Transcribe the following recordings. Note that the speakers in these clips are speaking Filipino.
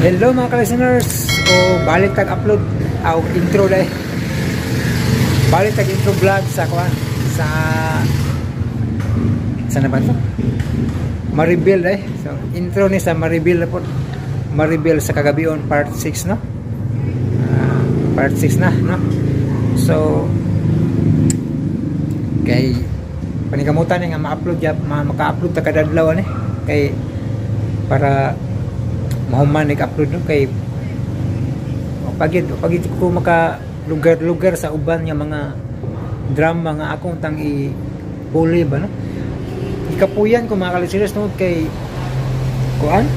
Hello mga ka-listeners, o balik tag-upload o intro dahil balik tag-intro vlog sa na ba ito? Maribel dahil so, intro ni sa Maribel na po, Maribel sa kagabion part 6 no? Part 6 na no? So kay panikamutan nga ma-upload maka-upload ta kada adlaw ni kay para mahuman nag-upload no kay pagid ko maka lugar sa uban nga mga drama nga akong tang i-bully ba no ikapuyan ko mga ka-listeners no kay kuan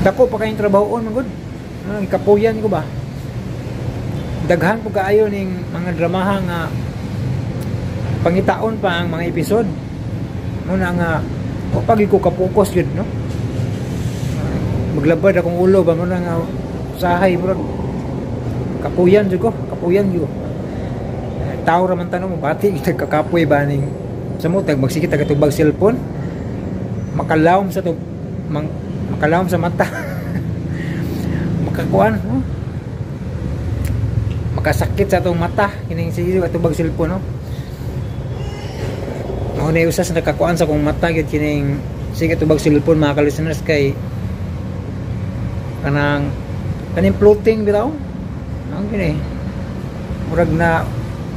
dako pa kayong trabahoon magud ikapuyan ko ba daghan po kaayo ning mga dramaha nga pangitaon pa ang mga episode muna nga pag ko ka-focus yun no maglabad akong ulo ba mo na nga usahay bro kapuyan jud ko tao raman tanong mo bati nagkakapoy ba ning sa mo tag magsikit tagatubag cellphone makalawom sa makalawom sa mata makakuan no? Makasakit sa atong mata kining sige katubag cellphone no mao na usas nakakuan sa akong mata gid kining sige katubag cellphone mga ka-listeners kay kaning floating bitaw ang gini murag na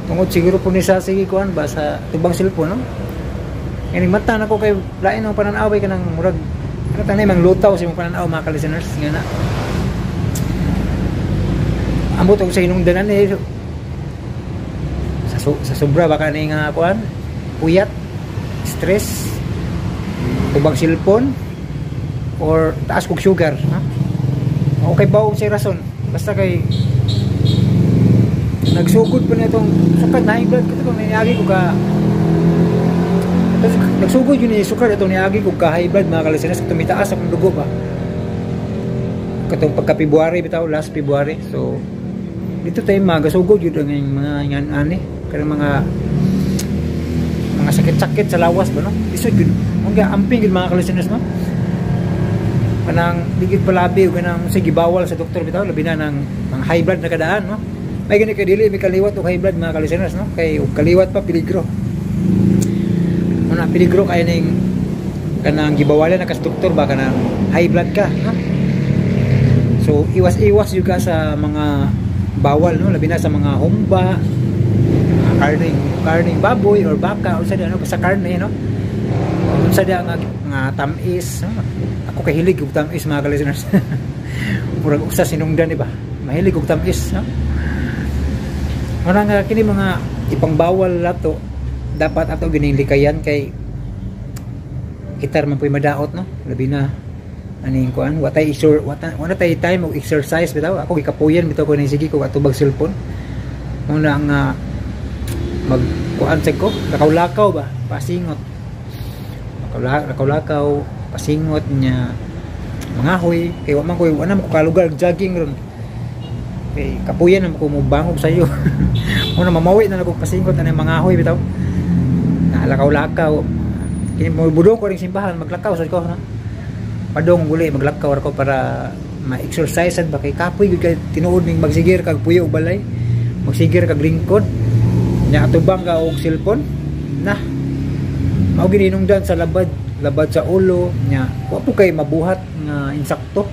tungod siguro po ni sa sige kuan ba sa tubang cellphone no kani mata nako kay lain ang pananaw kay kanang murag ano tanay mang lutaw sa imong pananaw mga ka-listeners nga na ambot og sa hinungdanan eh sa sobra baka ni nga kuan puyat stress tubang cellphone or taas kog sugar ha okay ba kung siya rason basta kay nagsugod pa na itong sukat na high blood ito niagi ko ka nagsugod yun yung sukat ito niagi ko ka high blood mga ka-listeners tumitaas akong dugo pa katong pagka February bitaw last February so dito tayo magasugod yun ang mga yan kanang mga sakit-sakit sa lawas ba no isod yun hanggang amping yun mga ka-listeners no kanang digid palabi o kanang sige bawal sa doktor bitaw labi na ng mga high blood na kadaan no may gani kay dili may kaliwat o high blood mga ka-listeners no kay kaliwat pa peligro muna peligro kay ning kanang gibawalan na kas doktor ba kanang high blood ka no so iwas juga sa mga bawal no labi na sa mga humba karning baboy or baka o sa ano sa karne no sa dia nga tamis no? Ako kahilig og tamis mga ka-listeners murag usa sinungdan diba mahilig og tamis no nga kini mga ipangbawal lato dapat ato gining likayan kay kitar man puy madaot no labi na aning kuan wala tay time og exercise bitaw ako gikapuyan bitaw ko ning sige ko atubag cellphone muna nga mag kuan ko lakaw-lakaw ba pasingot lakaw-lakaw pasingot niya mga hoy kay wa man ko wala man ko kalugar jogging ron kay kapuyan na ko mo bangog sayo una mamawi na ako pasingot na mga hoy bitaw na lakaw-lakaw kini mo budong ko ring simbahan maglakaw sad ko no padong guli maglakaw ako para ma-exercise ba kay kapoy gud kay tinuod ning magsigir kag puyo og balay magsigir kag lingkod nya atubang ka og cellphone na mao gininungdan sa labad sa ulo nya wa po kay mabuhat nga insakto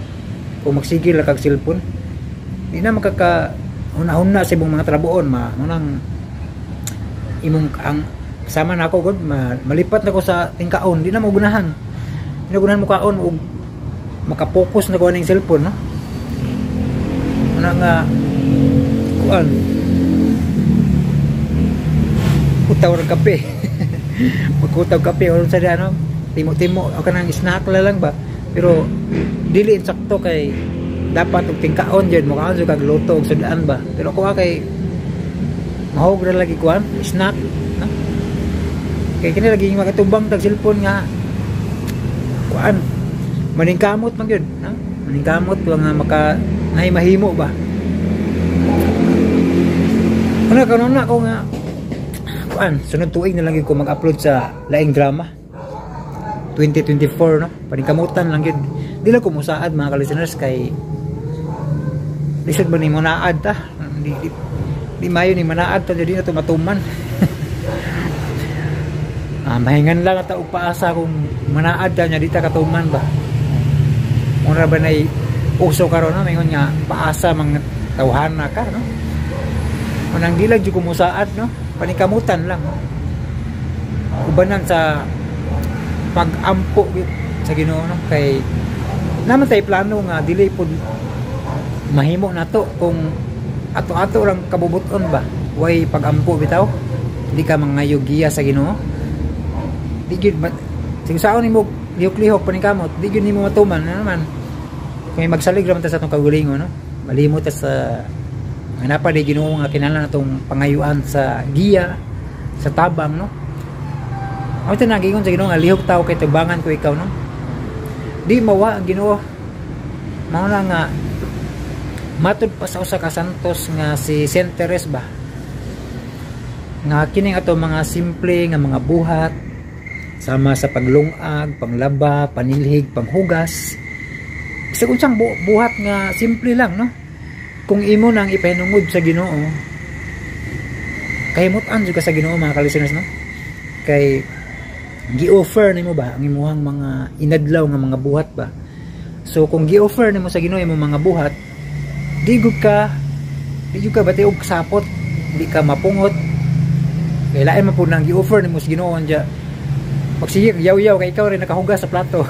kung magsigil kag cellphone di na makaka hunahuna sa ibong mga trabuon manang imong ang kasama na ako gud malipat na ko sa tingkaon di na mo gunahan mo kaon og makapokus na ko ning cellphone no ana nga kuan utaw ra kape pagkutaw kape o sa ano timo o kanang snack lang ba pero dili insakto kay dapat og tingkaon jud mo kaon kag luto og sudaan ba pero ko kay mahog ra lagi kuan snack no kay kini lagi makatubang tag cellphone nga kuan maningkamot man gyud no maningkamot nga maka mahimo ba ana kanuna ko nga kuan sunod tuig na lang ko mag-upload sa laing drama 2024 no, paningkamutan lang yun. Di lang ko musaad mga ka-listeners kay lisod ba ni mo naad ta, di mayo ni manaad ta, jadi na tumatuman. Mahingan lang ata upaasa kung manaad ta nya dita katuman ba. Muna ba na uso karon no, mingon nga paasa mga tawhana ka no. Manang dilag jud kumusaad no, paningkamutan lang. Ubanan sa pag-ampo sa Ginoo no, kay naman tay plano nga dili pud mahimo nato kung ato-ato lang kabubuton ba. Way pag-ampo bitaw. Di ka mangayogiya sa Ginoo. Di gyud ba sig saon nimo lihok-lihok paningkamot, di gyud nimo matuman ano naman. Kung magsalig ra man ta sa atong kaugalingon no, malimot ta sa nga napa di Ginoo nga kinahanglan natong pangayuan sa giya sa tabang no. Ako ito nagingon sa Ginoo nga lihok tao kay tubangan ko ikaw no. Di mawa ang Ginoo. Mao na nga matud pa sa usa ka santos nga si Saint Teres ba. Nga kining ato mga simple nga mga buhat sama sa paglungag, panglaba, panilhig, panghugas. Bisag unsang buhat nga simple lang no. Kung imo nang ipahinungod sa Ginoo, kahimutan jud ka sa Ginoo mga ka-listeners no. Kay gi-offer nimo ba ang imong mga inadlaw nga mga buhat ba. So kung gi-offer nimo sa Ginoo imong mga buhat, di gud ka batiog sapot, di ka mapungot. Kay lain man pud nang gi-offer nimo sa Ginoo anja. Magsige yaw-yaw kay ikaw rin nakahugas sa plato.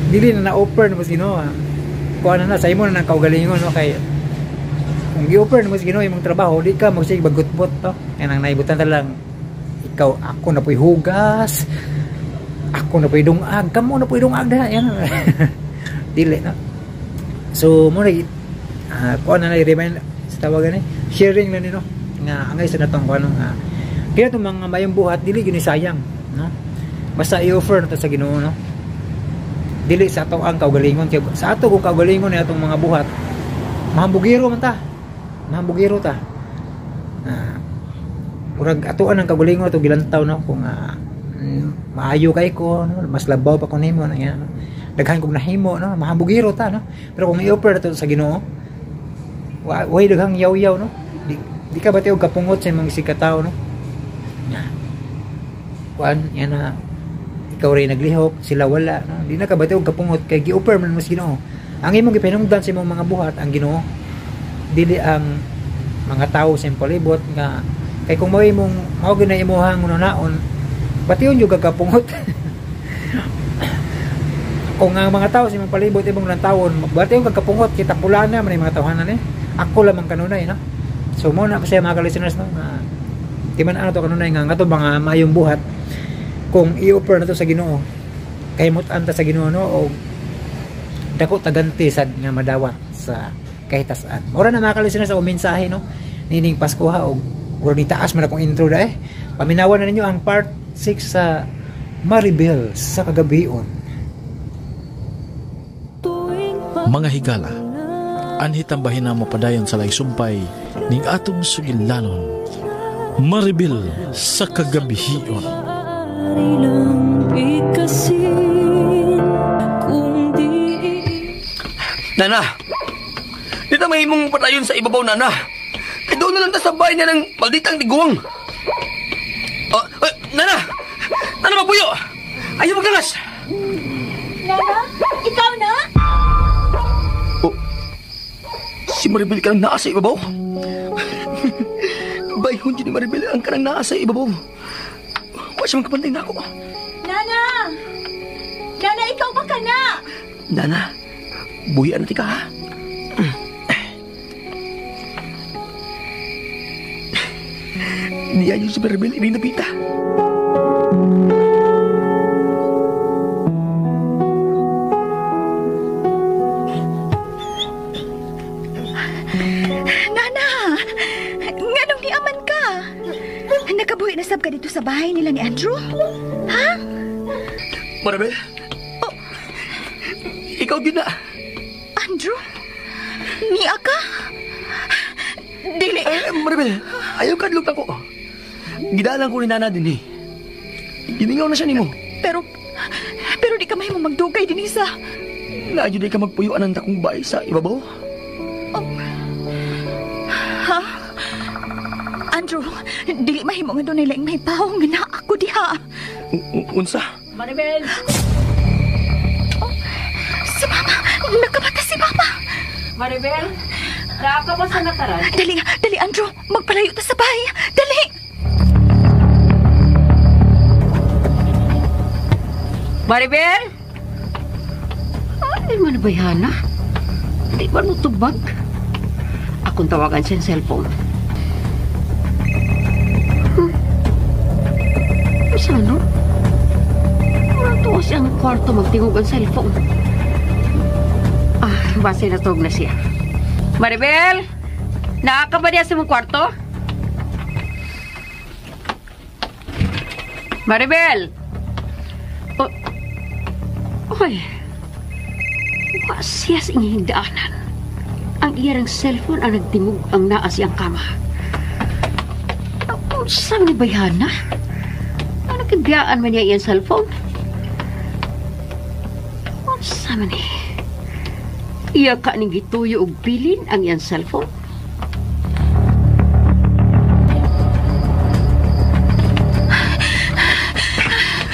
Dili na na-offer nimo sa Ginoo. Kuha na sa imo na nang kaugalingon no, kay kung gi-offer nimo sa Ginoo imong trabaho, di ka magsige bagutbot to. Kaya nang naibutan ta lang ikaw, ako na po'y hugas, ako na po'y dungag, kamo na po'y dungag na yan. Dili no. So mo na kuha na i-remind sa tawagan sharing lang nino nga angay sa natong kuha nga kaya itong mga mayong buhat dili gyud sayang no, basta i-offer na to sa Ginoo no. Dili sa ato ang kaugalingon kay sa ato kung kaugalingon ni atong mga buhat mahambugiro man ta, mahambugiro ta. Murag atuan ang kaugalingon ato gilantaw no, kung maayo kay ko no, mas labaw pa ko nimo na yan no? Daghan kog nahimo no, mahambugiro ta no. Pero kung i-offer na to sa Ginoo, way daghang yaw-yaw no, di ka batiog kapungot sa imong sikataw no. Kuan yan na ikaw rin naglihok, sila wala no? Di na ka batiog kapungot kay gi-offer man mo sa Ginoo. Ang imong gipanungdan sa imong mga buhat ang Ginoo, dili ang mga tawo sa imong palibot nga kay kung mao gyud imuhang unaon bation jud kapungot. Kung ang mga tao sa imong palibot imong lantawon bation kapungot kita pulana man mga tawhanan ako lamang kanunay no. So mo na sa mga listeners no, timan ano to kanunay nga ato mga mayong buhat kung i-offer na to sa Ginoo, kahimutan ta sa Ginoo no, o dako taganti sad nga madawat sa kahitasan. Ora na mga listeners sa mensahe no nining Pasko ha, og ni taas man akong intro da paminawan na ninyo ang part 6 sa Maribel sa Kagabion. Mga higala, anhitambahin na mo padayon sa laysumpay ning atong sugilanon Maribel sa Kagabion. Nana, di na mahimong padayon sa ibabaw, Nana. Kaya doon na lang ta sa bahay niya ng malditang tiguang. Nana! Nana, magpuyo! Ayaw maglangas! Nana, ikaw na? Si Maribel ka nang naa sa ibabaw? Bayhon dyan ni Maribel ang ka nang naa sa ibabaw. Huwag siya magkapantay na ako. Nana! Nana, ikaw ba ka na? Nana, buhian natin ka ha? Niya yung si Maribel ininabita. Nakabuhi na sab ka dito sa bahay nila ni Andrew? Ha? Maribel? Oh, ikaw din na. Andrew? Niya ka? Dili. Maribel, ayaw ka adlog ako. Gidalang ko ni Nana din eh. Gimingaw na siya nimo. Pero di ka mahimo magdugay din isa. Layo di ka magpuyuan ang dakong bahay sa ibabaw. Ha? Andrew, dili mahimo nga doon nilang may pahong nga na ako diha. Unsa? Maribel! Si Mama! Nakabata si Mama! Maribel! Naka pa sa nataran? Dali Andrew! Magpalayo ta sa bahay! Dali! Maribel! Ay, man ba Hana? Di ba tubag? Akong tawagan siya ng cellphone. Ano? Wala to siyang kwarto magtingog ang cellphone. Base na tawag na siya. Maribel! Nakaka ba niya sa mong kwarto? Maribel! Oy, wa siya sa inyong daanan. Ang iyarang cellphone ang nagtingog ang naa siyang kama. Saan ni Bayana? Nagkagayaan man niya iyang cellphone? Saan man eh? Iya ka ning gituyo og bilin ang iyang cellphone?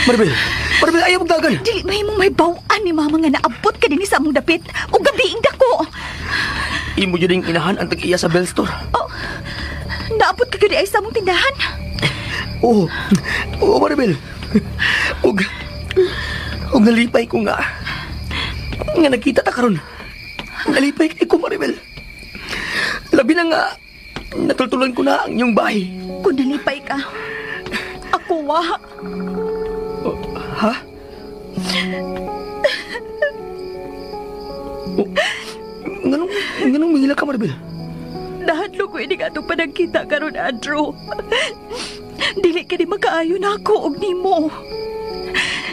Maribel, ayaw magdagan. Dili mahimong may bawaan ni Mama nga naabot ka din sa among dapit o gabiing dako. Imo yun yung inahan ang tag-iya sa Bell Store. Naabot ka gadi ay sa among tindahan? Oo, Maribel. Og nalipay ko nga. Nga nakita ta karon. Nalipay kay ko, Maribel. Labi na nga, natultulan ko na ang iyong bahay. Kung nalipay ka, ako wa. Ha? Nganong mihila ka, Maribel? Nahadlo ko ini nga itong panagkita karon, Andrew. Dili ka di makaayo na ako og nimo.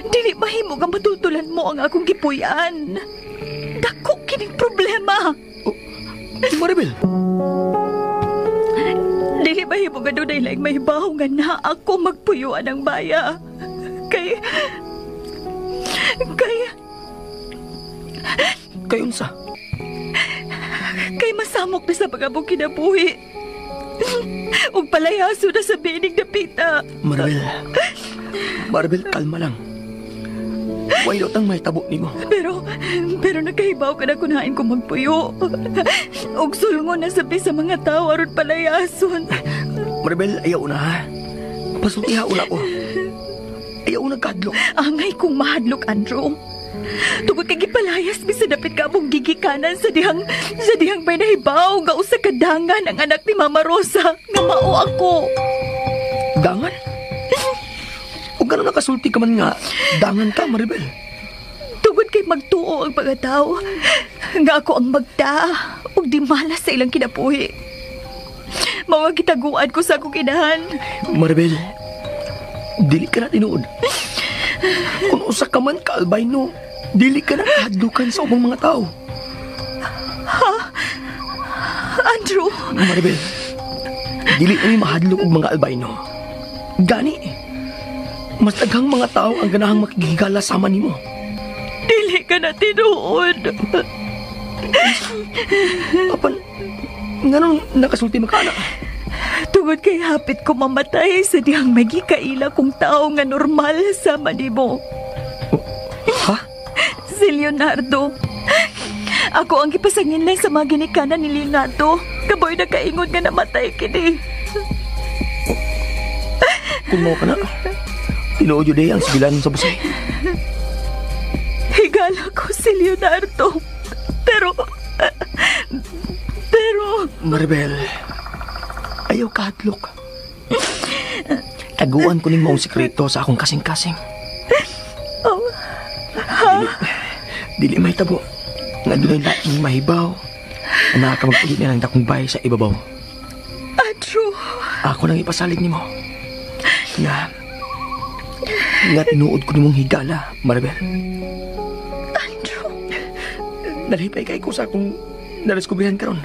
Dili mahimo nga matutulan mo ang akong gipuy-an. Dako kining problema. Maribel? Dili mahimo nga doon ay laing mahibaw nga na ako magpuyuan ang baya. Kay unsa? Kay masamok na sa pagabong kinabuhi. Ug palayaso na sa binig na pita. Maribel, kalma lang. Way utang may tabo nimo. Pero nagkahibaw ka na kunain ko magpuyo. Ug sulngon na sabi sa mga tao aron palayason. Maribel, ayaw na ha. Pasultiha una ko. Ayaw na kadlok. Angay kong mahadlok, Andrew. Tungod kay gipalayas mi sa dapit ka mong gigikanan sa dihang may nahibaw nga usa ka dangan ang anak ni Mama Rosa nga mao ako. Dangan? O gano'n nakasulti ka man nga, dangan ka, Maribel. Tungod kay magtuo ang mga tao nga ako ang magda ug di malas sa ilang kinabuhi. Mga kitaguan ko sa akong inahan. Maribel, dili ka na tinuod. Kung usa ka man ka albino, dili ka na kahadlukan sa ubang mga tao. Ha? Andrew? Maribel, dili na mahadlok og mga albino. Gani, mas daghang mga tao ang ganahang makigigala sama nimo. Dili ka na tinuod. Apan, nganong nakasulti makaanak? Tungod kay hapit ko mamatay sa dihang magikaila kong tao nga normal sama nimo. Ha? Si Leonardo. Ako ang gipasangin sa mga ginikanan ni Leonardo. Kaboy na kaingon nga namatay kini. Kung mo ka na, tinuod yun ang sibilan sa busay. Higala ko si Leonardo. Pero... Maribel, ayaw kahadlok. Taguan ko ning maong sikreto sa akong kasing-kasing. Dili may tabo. Nga doon laing mahibaw. Nakakamagpulit na lang dakong bahay sa ibabaw. Andrew. Ako nang ipasalig nimo. Nga tinuod ko nimong higala, Maribel. Andrew. Nalipay kay ko sa akong nareskubrihan karon.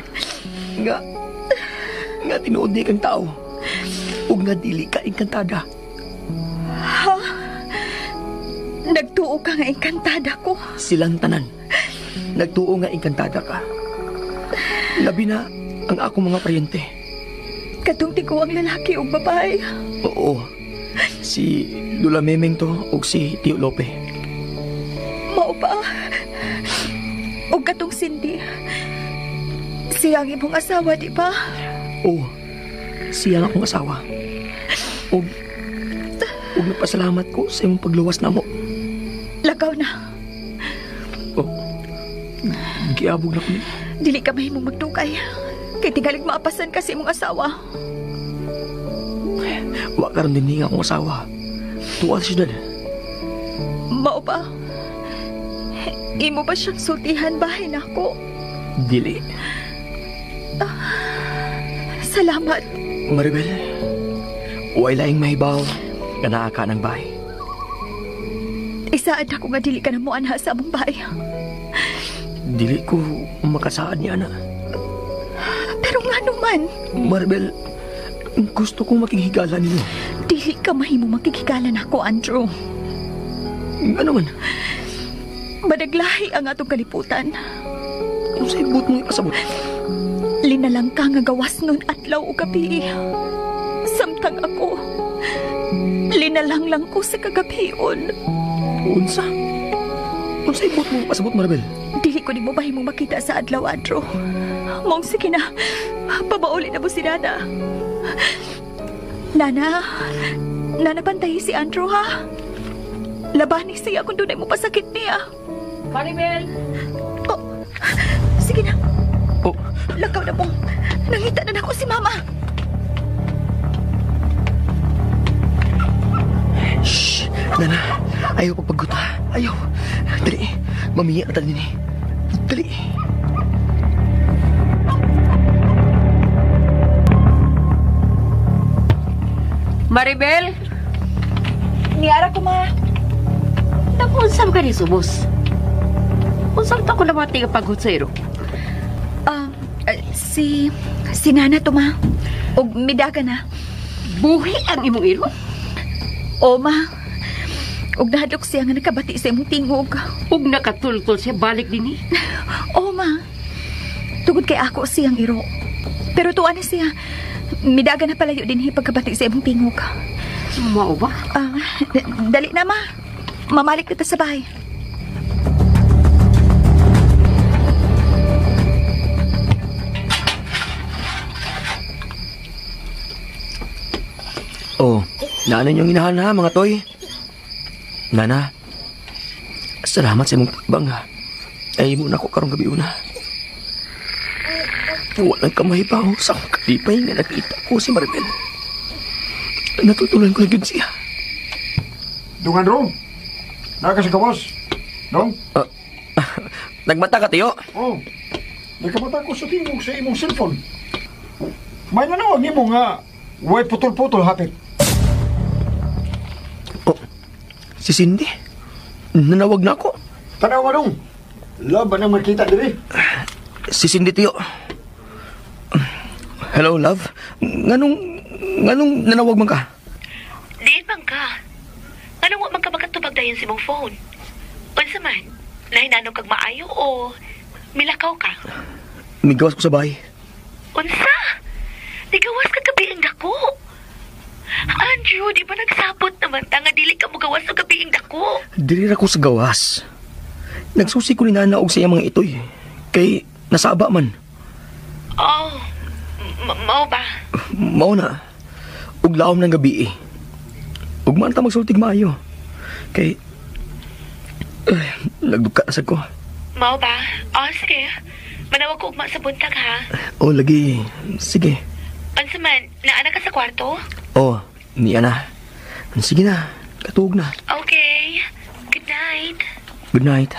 Nga tinuod di kang tao. Ug nga dili ka engkantada. Ha? Nagtuo ka nga engkantada ko. Silang tanan. Nagtuo nga engkantada ka. Labi na ang akong mga paryente. Katong tigo ang lalaki o babae. Oo. Si Lula Memeng to o si Tio Lope. Mao ba? O katong Cindy. Siya ang imong asawa, di ba? Oo. Siya ang akong asawa. Og nagpasalamat ko sa imong pagluwas na mo. Lakaw na. Oh, giabog na ko ni. Dili ka mahimong magtukay. Kay tingalig maapasan ka sa imong asawa. Wa karon din nga akong asawa. Tuwa sa syudad. Mao ba? Imo ba siyang sultihan bahay na ako? Dili. Salamat. Maribel, way laing mahibaw nga naa ka ng bahay. Isaad ako nga dili ka na mo anha sa among bahay. Dili ko makasaad niya na. Pero nga naman, Maribel, gusto kong makighigala niyo. dili ka mahimong magkikigalan ako, Andrew. Ano man? Madaglahi ang atong kaliputan. Kung sa ibot mo ipasabot. Linalang ka nga gawas nun adlaw o gabi. Samtang ako, linalang lang ko sa kagabion. Unsa? Kung sa ibot mo ipasabot, Maribel. Dili ko di mo bahimong makita sa adlaw, Andrew. Mong sige na, pabauli na mo si Nana. Nana, pantayi si Andrew, ha? Labani siya kung doon ay mo pasakit niya. Maribel! Oh, sige na. Oh, Lakaw na po. Nangita na ako si Mama. shh! Nana, ayaw pagpaguta. Ayaw. Dali, mamiya na tayo ni. Dali. Maribel! Niara ko, Ma. Nakunsam ka ni Subos. Unsam ta ko naman tiga paghutsero. Si Nana to, Ma. Og midaga na. Buhi ang imong iro? O, Ma. Og nahadlok siya nga nakabati sa imong tingog. Ug nakatultol siya balik din O, Ma. Tugod kay ako siyang iro. Pero tuwa na siya. Midaga na palayo din pagkabati sa imong tingog. Mao ba? Dali na, Ma. Mamalik kita sa bahay. Oh, naanan niyong inahan ha, mga toy. Nana, salamat sa imong pagbang ha. Ay mo na ko karong gabi una. Walang kamahibaw sa akong kalipay nga nakita ko si Maribel. Natutulan ko na yun siya. Dungan ro. Naka sa gawas. Dong? Nagmata ka, tiyo? Oh. Nagkamata ko sa tingog sa imong cellphone. May nanawag ni mo nga way putol-putol hapit. Oh, si Cindy? Nanawag na ako. Tanawa dong. Love na makita diri. Si Cindy, tiyo. Hello, love. Nganong nanawag man ka? Diin bang ka? Anong wa man ka makatubag dayon si mong phone? Unsa man? Nahinanong kag maayo o milakaw ka? Migawas ko sa bahay. Unsa? Nigawas ka gabi ang dako. Andrew, di ba nagsabot naman ta nga dili ka mogawas sa gabi ang dako? Dili ra ko sa gawas. Nagsusi ko ni Nana og sa iyang mga itoy. Kay nasaba man. Oh, mao ba? Mao na. Ug laom ng gabi eh. Ug man ta magsultig maayo. Kay nagduka na sad ko. Mao ba? Oh, sige. Manawag ko ugma sa buntag, ha? Oh, lagi. Sige. Unsa man, naana ka sa kwarto? Oh, niya na. Sige na. Katug na. Okay. Good night. Good night.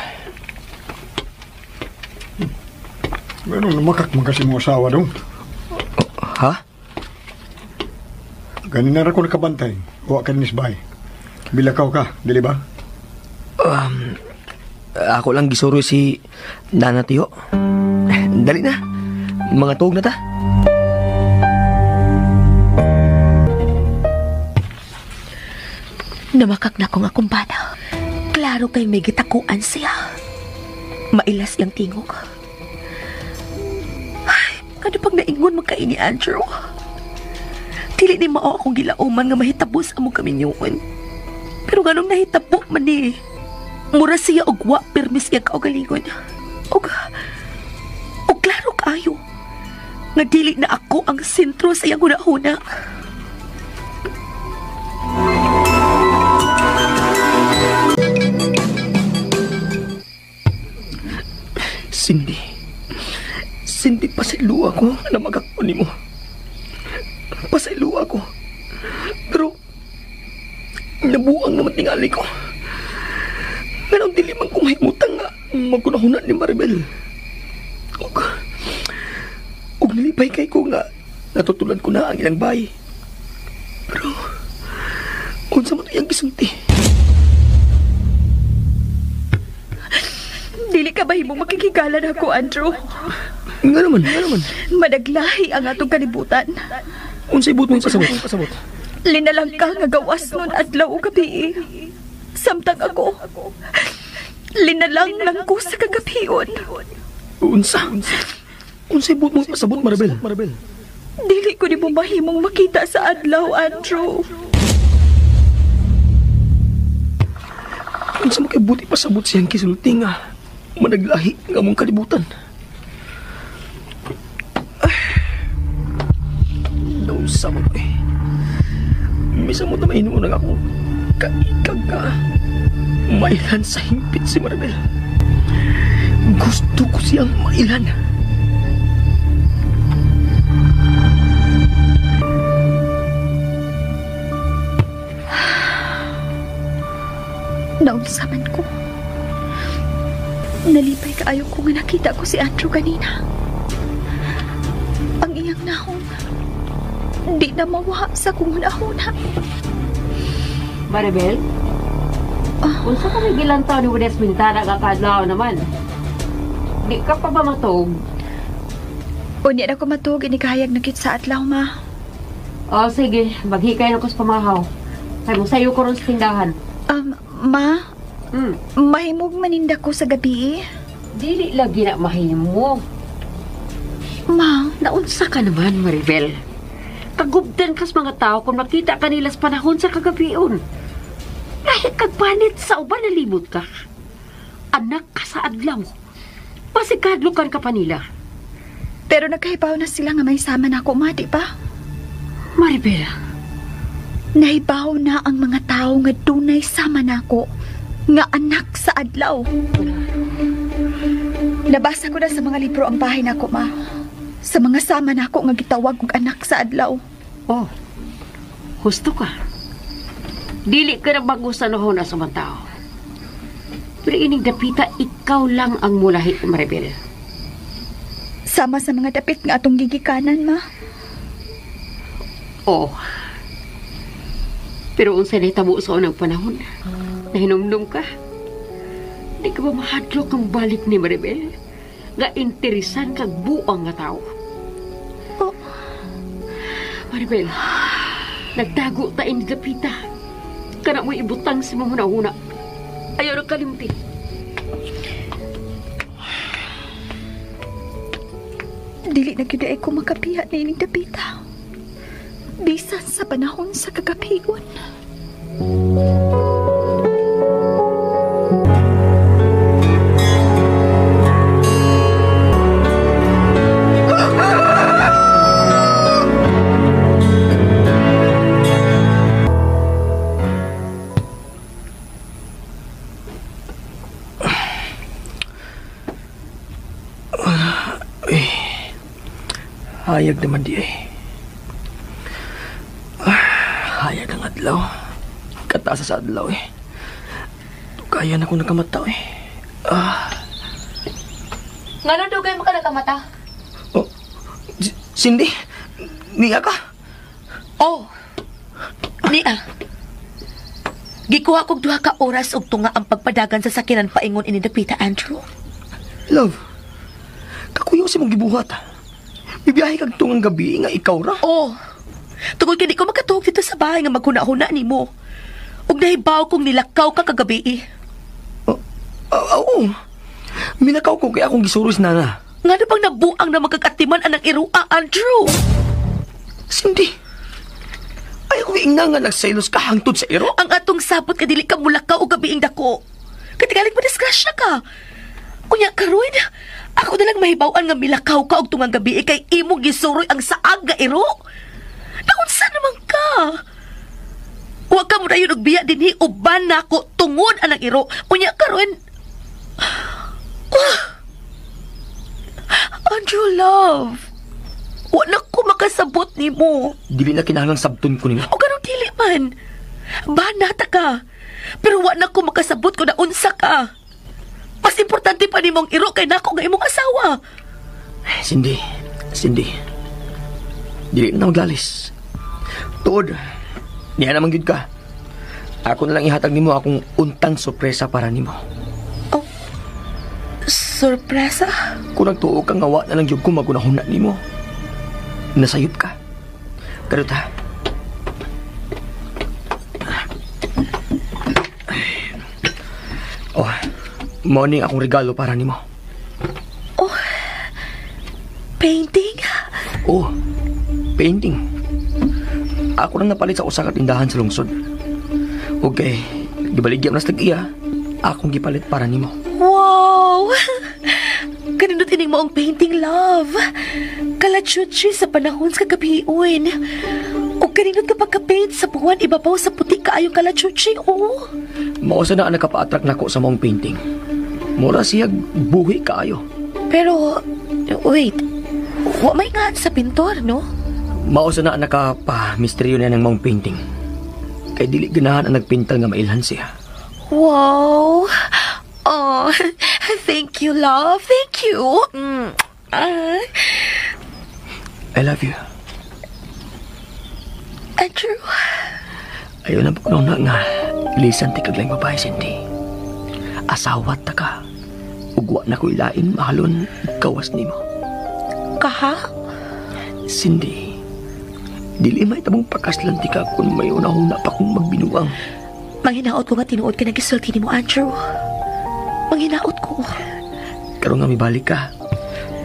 Ganun lumakak man kasi mo asawa dong. Ha? Ganin na ra ko nakabantay. Wa ka nisbay. Bilakaw ka, dili ba? Ako lang gisuro si Nana, tiyo. Dali na. Mga tuog na ta. Namakak na ko nga kumpana. klaro kay may gitakuan siya. Mailas yang tingog. Ay, ano pag naingon magkaini, Andrew? Dili ni mao akong gilauman nga mahitabo sa among kaminyoon. Pero ganong nahitabo man ni. Mura siya og wa permis iya kaugalingon. Og klaro kayo. Nga dili na ako ang sentro sa iyang hunahuna. Cindy, pasaylo ako na magakpo ni mo. Pasaylo ako. Pero, nabuang naman tingali ko. Pero dili man ko mahimutang nga magkunahunan ni Maribel. Og nilipay kay ko nga natutulan ko na ang ilang bayi. Pero, unsa mo ito yung gisunti? Dili ka ba himong makikigalan ako, Andrew? Nga naman. Madaglahi ang atong kalibutan. Unsay buot mong pasabot? Linalang ka nga gawas nun adlaw o gabi. Samtang ako, linalang lang ko sa kagabion. Unsay buot mong pasabot, Maribel? Dili ko di mo mahimong makita sa adlaw, Andrew. Unsa mo kay buti pasabot siyang kisulti nga madaglahi nga mong kalibutan. Nausa mo eh. Misa mo na mainunan ako. Kaikag ka. Mailan sa himpit si Maribel. Gusto ko siyang mailan. Naunsaman ko. Nalipay kaayo ko nga nakita ko si Andrew kanina. Ang iyang nahong di na mawa sa kunghuna-huna. Maribel? Unsa ka may gilantaw ni Wades Bintana kakadlaw naman? Di ka pa ba matug? Unya na ko matug, inikahayag na kit sa adlaw, ma. O sige, maghikay na ko sa pamahaw. Kaya mo sayo ko ron sa tindahan. Ma? Mahimog maninda ko sa gabi. Dili lagi na mahimo. Ma? Naunsa ka naman, Maribel. Kagubdan kas mga tao kung makita ka nila sa panahon sa kagabion. Dahil kagpanit sa uban na limot ka. Anak ka sa adlaw. Pasikadlukan ka pa nila. Pero nagkahibaw na sila nga may sama na ako, ma, di ba? Maribel. Nahibaw na ang mga tao nga dunay sama na ako nga anak sa adlaw. Nabasa ko na sa mga libro ang bahay na ako, ma. Sa mga sama na ako nga gitawag og anak sa adlaw. Oh, husto ka. Dili ka na bago sa nohon na sa mga tao. Pero ining dapita, ikaw lang ang mulahi, Maribel. Sama sa mga dapit nga atong gigikanan, ma. Oh. Pero unsay nahitabo sa unang panahon, nahinumdum ka. Di ka ba mahadlok ang balik ni Maribel? Nga interesan kag buang nga tao. Oh. Maribel, nagdago ta ini dapita. Kana mo ibutang si mga hunahuna. Ayaw na kalimti. Dili na gyud ay ko makapihat na ining dapita. Bisan sa panahon sa kagabion. Hayag naman di eh. Hayag ang adlaw. Katasa sa adlaw eh. Kaya na akong nakamataw eh. Nga nung dugay mo ka nakamata? Oh, Cindy? Niya ka? Oh, niya. Gikuha kog 2 ka oras og tunga ang pagpadagan sa sakinan paingon ini dapita, Andrew. Love, kakuyaw si mong gibuhat. Bibiyahe kag tungang gabi nga ikaw ra. Oh, tungod kay di ko makatuog dito sa bahay nga maghuna-huna nimo. Og nahibaw kong nilakaw ka kagabi. Oo. Minakaw ko kaya akong gisuros nana. Nga na bang nabuang na magkakatiman anang irua, Andrew? Cindy, ayaw ko ingna nga nagsaylos ka hangtod sa iro. Ang atong sabot ka dili ka mulakaw o gabiing dako. Katigalig mo disgrasya ka. Unya karon, ako na lang mahibawan nga milakaw ka og tungang gabi kay imo gisuroy ang saag nga iro. Naunsa naman ka? Wa ka mo dayon og biya dinhi uban nako tungod anang iro. Unya karon. Andrew, love. Wala ko makasabot ni mo. Dili na kinahanglang sabton ko nimo. O ganun dili man. Banata ka. Pero wala ko makasabot ko na unsa ka. Mas importante pa ni mong iro kay nako nga imong asawa. Cindy. Dili na maglalis. Tuod. Niya naman gid ka. Ako na lang ihatag nimo akong untang sorpresa para nimo. Oh. Sorpresa? Kung nagtuo ka nga wa na lang gyud ko magunahuna nimo. Nasayop ka. Karot ha. Oh, morning akong regalo para nimo. Oh, painting? Oh, painting. Ako nang napalit sa usa ka tindahan sa lungsod. Okay, gibaligyan na sa tag-iya. Akong gipalit para nimo. Wow! Kanindot ining maong painting, love. Kalachuchi sa panahon sa gabihin. O kanindot ka pagka-paint sa buwan ibabaw sa puti kaayong kalachuchi, oh. Mao sa na nagapa-attract nako sa maong painting. Mura siya buhi kaayo. Pero, wait. Wa may nga sa pintor, no? Mao sa na nakapa-misteryo na ng maong painting. Kay dili ganahan ang nagpintal nga mailhan siya. Wow! Oh, thank you, love. Thank you. I love you. Andrew. Ayaw na po na nga. Lisan ti kaglang babae, Cindy. Asawat ta ka. Ugwa na ko ilain, mahalon, gawas ni mo. Kaha? Cindy, dili may tabong pakaslan ti ka kung may unahuna pa kong magbinuang. Manghinaot ko nga tinuod ka nagisulti ni mo, Andrew. Manghinaot ko. Karon nga mibalik ka.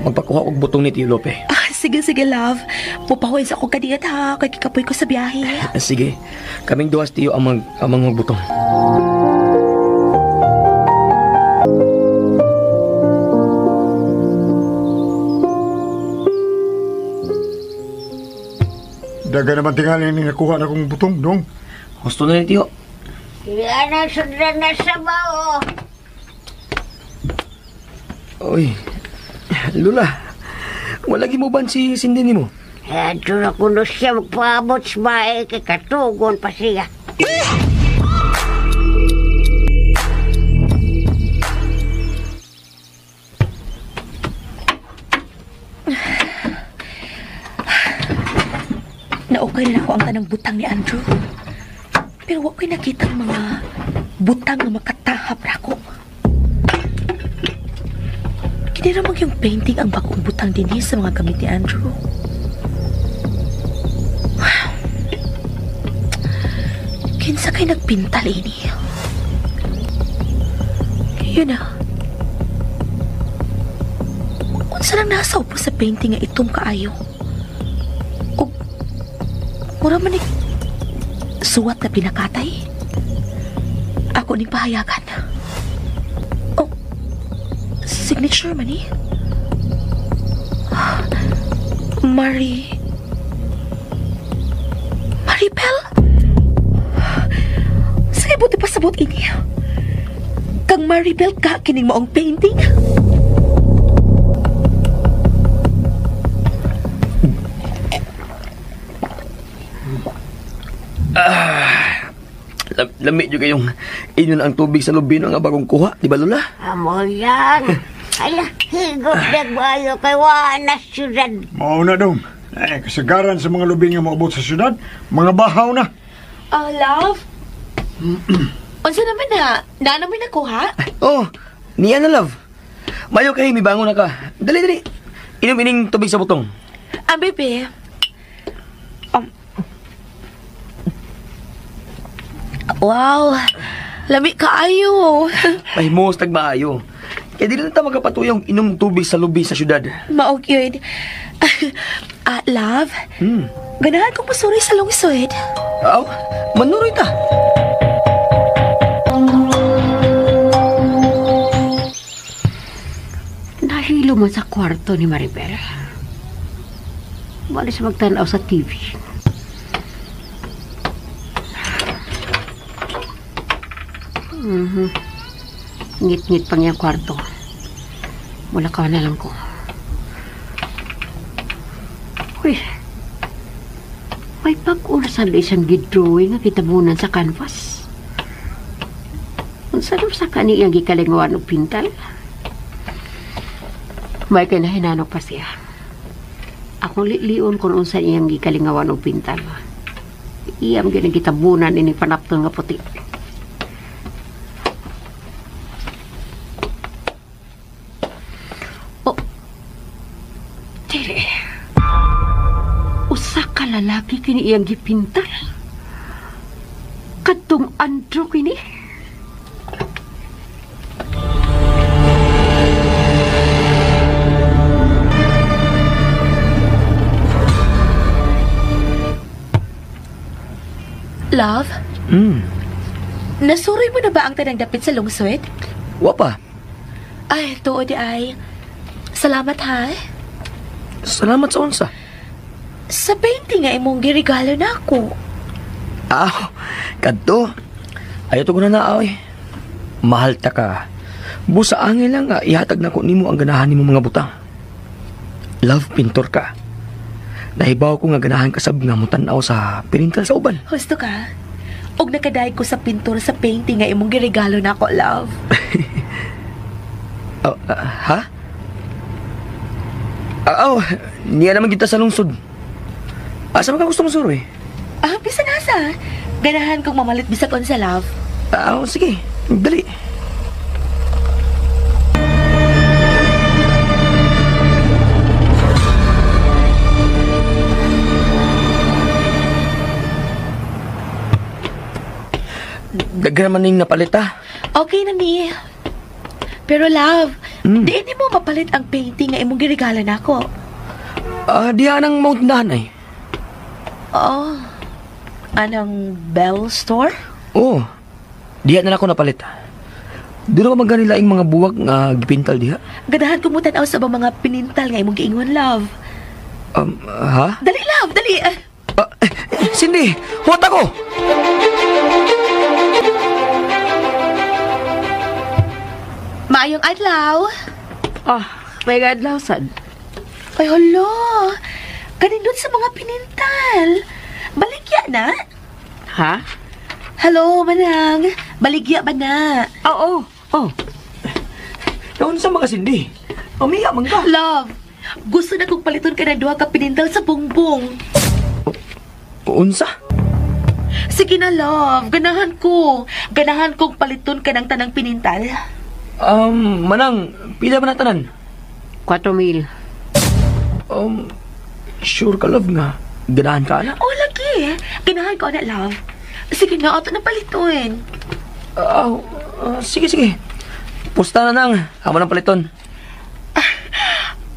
Magpakuha og butong ni Tio Lope. Sige, love. Pupahuin sa akong kadiyat, ha? Kay kikapoy ko sa biyahe. Sige. Kaming duwas Tio ang magbutong. Daga naman tingali ni nakuha na kong butong, dong. Gusto na ni Tio. Yan ang sudra na sa bao. Oy, Lula, wala gimuban si Cindy ni mo. Ito na kuno siya magpaabot sa bae kay katugon pa siya. Naukay na ako ang tanang butang ni Andrew. Pero wag ko'y nakita ang mga butang na makatahap na ako. Kiniramang yung painting ang bagong butang din sa mga gamit ni Andrew. Wow. Kinsa kay nagpintal ini. Yun na. Unsa lang nasa upo sa painting nga itom kaayo. O mura man suwat na pinakatay. Ako ning pahayagan. Oh, signature man eh. Maribel? Sige, buti pa sabot ini. Kang Maribel ka kining maong painting? Lamig juga yung inyon ang tubig sa lubino nga bagong kuha, di ba Lula? Amo yan. Ala, higop nagbayo kay Wana syudad. Mauna dong. Kasagaran sa mga lubing nga maabot sa syudad, mga bahaw na. Love? Unsa naman na? Nana mo nakuha? Oh, niya na love. Mayo kay mi bangon na ka. Dali. Inom ining tubig sa butong. Bebe. Wow. Lami kaayo. Mahimos tagmaayo. Kaya di lang ta magapatuyong inom tubig sa lubi sa syudad. Maog yun. Love, ganahan kong masuri sa lungsod. Aw, manuroy ta. Nahilo man sa kwarto ni Maribel. Balis magtanaw sa TV. Ngit-ngit pang yung kwarto. Mula ka na lang ko. Uy, may pag-urasan na isang gidrawing nga kitabunan sa canvas. Kung saan sa kaniyang gikalingawan o pintal, may kinahinanok pa siya. Akong lion kung unsa iyang gikalingawan o pintal. Iyam ginagitabunan ini panaptol nga puti. Oh, tiri. Usa ka lalaki kini iyang gipintal. Kadtong Andrew kini. Love? Nasuroy mo na ba ang tanang dapit sa lungsod? Wapa. Ay, tuod ay. Salamat ha. Salamat sa unsa. Sa painting nga imong giregalo na ako. Kadto. Ayaw to ko na naaw. Mahal ta ka. Busa angin lang nga ihatag na ko nimo ang ganahan nimo mga butang. Love, pintor ka. Nahibaw ko nga ganahan ka sab nga mutanaw sa pinintal sa uban. Husto ka? Og nakadaig ko sa pintura sa painting nga imong giregalo na ako, love. Ha? Niya naman kita sa lungsod. Asa man ka gusto mong suroy? Bisa nasa. Ganahan kong mamalit bisag on sa love. Sige. Dali. Daghan man ning napalit Okay na ni. Pero love, di mo mapalit ang painting nga imong giregalo na ako. Diha nang Mount Nanay. Anong Bell Store? Oo. Diha na ako napalit. Doon ako magganilaing mga buwak nga gipintal diha. Ganahan ko mo tanaw sa mga pinintal nga imong giingon, love. Ha? Dali, love, dali. Cindy, huwat ako! Maayong adlaw. May adlaw sad. Ay, hala. Kanindot sa mga pinintal. Baligya na? Ha? Hello, manang. Baligya ba na? Oo. Naon sa mga Cindy? Umiya man ka. Love, gusto na kong paliton ka na duha ka pinintal sa bongbong. Unsa? Sige na, love. Ganahan ko. Ganahan kong paliton ka ng tanang pinintal. Manang, pila ba na tanan? 4,000. Sure ka, love, nga. Ganahan ka na? Lagi. Ganahan ko na, love. Sige na, ato na paliton. Sige. Pusta na nang. Amo ng paliton.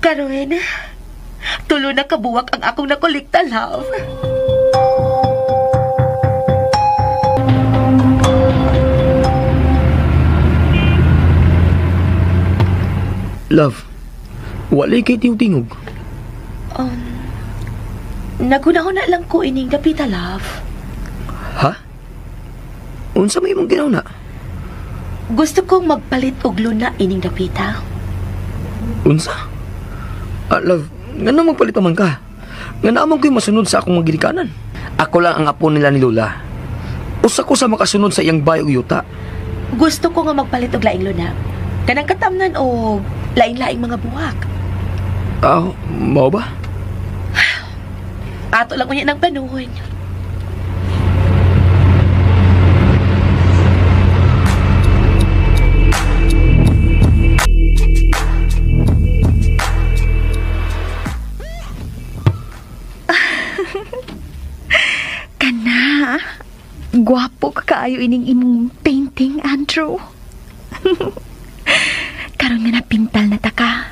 Karon, tulo na kabuwak ang akong nakolekta, love. Love, walay kay tiw-tingog. Naguna-una lang ko ining dapita, love. Ha? Unsa may mong ginaw na? Gusto kong magpalit og luna ining dapita. Unsa? Love, nga na magpalit man ka. Nga naman ko'y masunod sa akong magirikanan. Ako lang ang apo nila ni Lola. Usa ko sa makasunod sa iyang bayog yuta. Gusto ko nga magpalit og laing luna. Kanang katamnan o laing-laing mga buwak. Mao ba? Ato lang unya ng panahon. Gwapo ka kaayo ining imong painting, Andrew. Karon nga napintal na ta ka.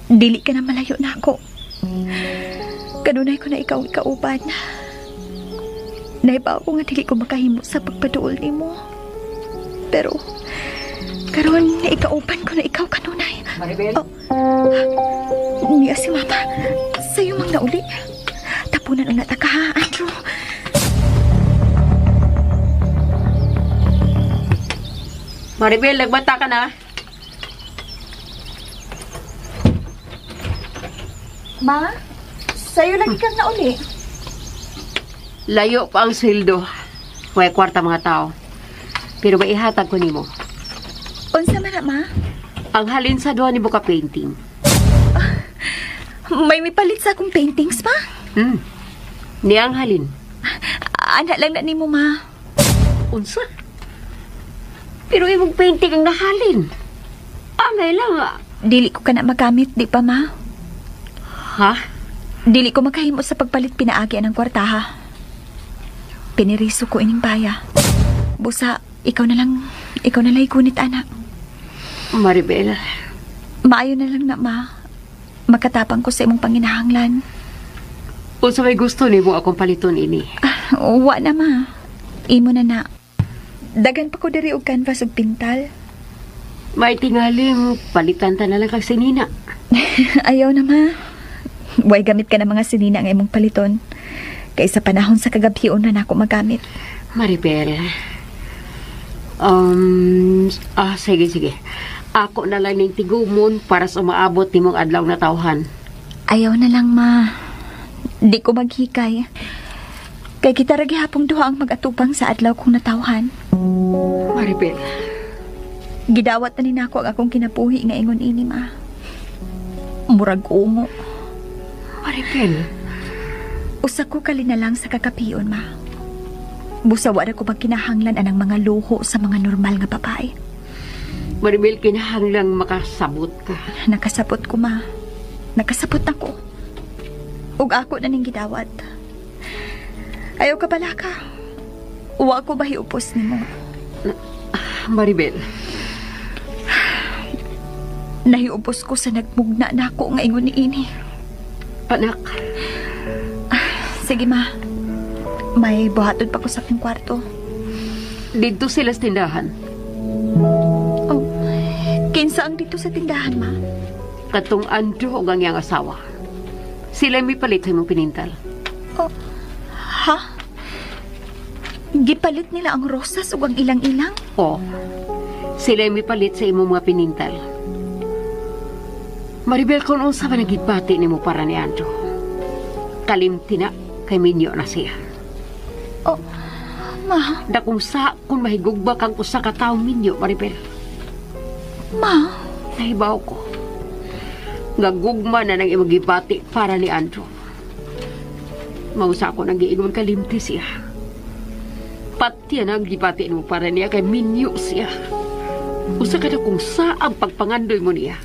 Dili ka na malayo na ako. Kanunay ko na ikaw ikauban. Naibaw ko nga dili ko makahimo sa pagpaduol nimo. Pero karon na ikauban ko na ikaw kanunay. Maribel? Niya si Mama. Sa'yo mang nauli. Tapunan ang nataka ha, Andrew. Maribel, nagbata ka na? Ma, sa'yo lagi kang nauli. Layo pa ang sweldo. Huwag kwarta mga tao. Pero maihatag ko nimo. Unsa man na, Ma? Ang halin sa duha ni Buka painting. May mipalit sa akong paintings, Ma? Niyang halin. Anak lang na nimo, Ma. Unsa? Pero imong painting ang nahalin. Amay lang ah. Dili ko ka na magamit, di pa, Ma? Ha? Dili ko makahimo sa pagpalit pinaagi ng kwartaha. Piniriso ko ining baya. Busa, ikaw na lang ikunit, anak. Maribel. Maayo na lang na, Ma. Makatapang ko sa imong panginahanglan. Unsa may gusto nimo akong paliton ini? Wa na, Ma. Imo na. Dagan pa ko diri og canvas ug pintal. May tingaling palitan ta na lang kag sinina. Ayaw na, Ma. Way gamit ka na mga sinina nga imong paliton. Kay sa panahon sa kagabion na nako magamit. Maribel. Sige. Ako na lang ning tigumon para sa maabot nimong adlaw na tawhan. Ayaw na lang, Ma. Di ko maghikay. Kay kita ra gihapong duha ang mag-atubang sa adlaw kong natawhan. Maribel. Gidawat na ni nako ang akong kinabuhi nga ingon ini, Ma. Murag ungo. Maribel. Usa ko kalina lang sa kakapion, Ma. Busawa na ko magkinahanglan anang mga luho sa mga normal nga babae. Maribel, kinahanglang makasabot ka. Nakasabot ko, Ma. Nakasabot ako. Ug ako na ning gidawat. Ayaw ka bala ka. Uwa ko ba hiupos nimo? Maribel. Nahiupos ko sa nagmugna na ako nga ingon ni ini. Anak. Sige, Ma. May buhaton pa ko sa aking kwarto. Dito sila sa tindahan. Oh, kinsa ang dito sa tindahan, Ma? Katong Andrew o ang iyang asawa. Sila may palit sa imong pinintal. Oh, ha? Gipalit nila ang rosas ug ang ilang-ilang? O, sila may palit sa imong mga pinintal. Maribel, kung unsa man nagibati nimo para ni Andrew, kalimti na kay minyo na siya. Oh, Ma. Da kung sa kung mahigugba kang usa ka taong minyo, Maribel. Ma. Nahibaw ko. Gagugma na nang imagibati para ni Andrew. Mausa ko nang giingon kalimti siya. Pati na ang gibati mo para niya kay minyo siya. Usa ka na kung sa ang pagpangandoy mo niya.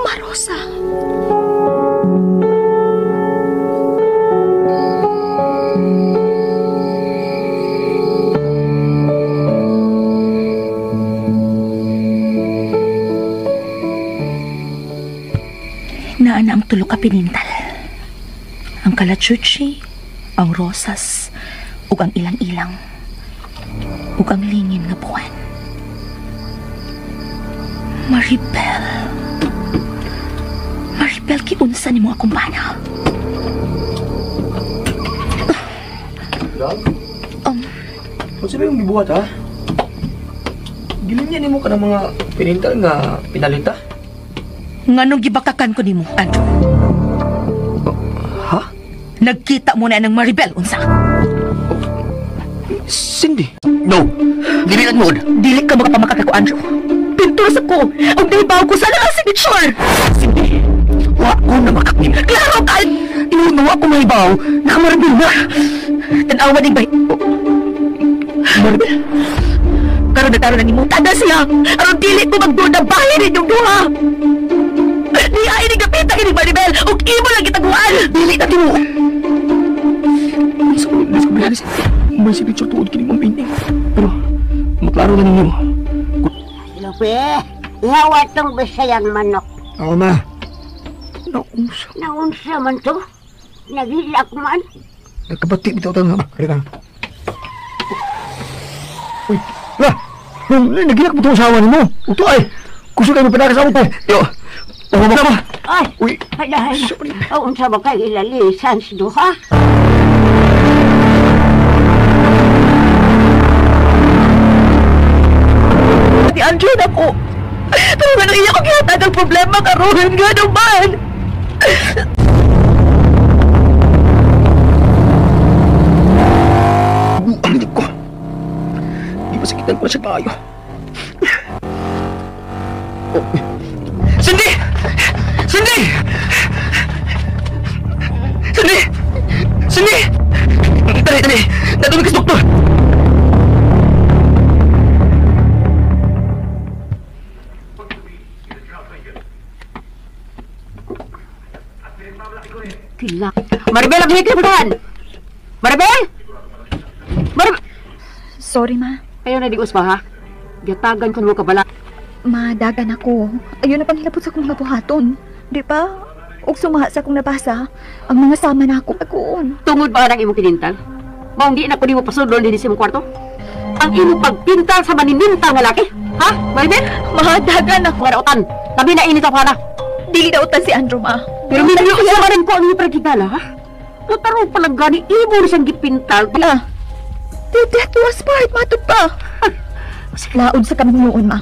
Marosa. Naana ang tulo ka pinintal. Ang kalachuchi, ang rosas, ug ang ilang-ilang, ug ang lingin nga buwan. Maribel. Maribel, kiunsa nimo akong bana? Kung sabi yung gibuhat, ha? Gilinya nimo ka ng mga pinintal nga pinalita? Nganong gibakakan ko nimo, Andrew? Ha? Nagkita mo na ng Maribel, unsa? Cindy? No! Dili na mo! Dili ka makapamakaka ko, Andrew. Pinturas ako! Ang nahibaw ko sa lang signature! Cindy! Wa ko na makaknim! Klaro ka! Inunawa ko mahibaw! Nakamarabin na! Tanawa din ba? Maribel! Karon nagkaroon na ni mo tada siya! Aron dili ko magdoon na bahay ninyong duha! Niya ini gapita kini Maribel! Ug imo lang gitaguan! Dili na timo! May si picture tuod kini mamining. Pero, maklaro na ninyo. Lupi, ihawat tong Bisayang manok. Oo, ma. Naunsa. Naunsa man to? Nagilak man? Nagkabati bitaw tayo nga. Kaya ka. Uy, nagilak mo itong asawa ni mo. Uto ay, gusto kayo magpanakasawa pa. Yo, tama ba? Ay, Uy, halahan. Unsa ba kayo ilalisan si Duha? Di Andrew na ko. Pero ano iya ko kaya ang problema karoon nga naman. Amin ko. Di ba sakitan ko na siya tayo? Oh. Cindy! Cindy! Cindy! Cindy! Dali! Natulog ka sa doktor! Kilak. Maribel, ang hikliputan! Maribel! Sorry, ma. Ayaw na di uspa, ha? Gatagan ko mo kabala. Madagan ako. Ayun na pang hilapot sa kong nabuhaton. Di ba? Og sumaha sa kong nabasa, ang mga sama na akong agoon. Tungod ba ang imong kinintag? Maong di na ko di mo pasudlon din sa imong kwarto? Ang imong pagpintal sa maninintang nga laki? Ha? Maribel? Madagan ako. Mga utan, tabi na init ako, ha? Dili na utan si Andrew, ma. Pero minyo sa rin ko ang imong pagkikala, ha? Putaro palang gani, imo na siyang gipintal. Ala, that was part, matod pa. Laod sa kaming noon, ma.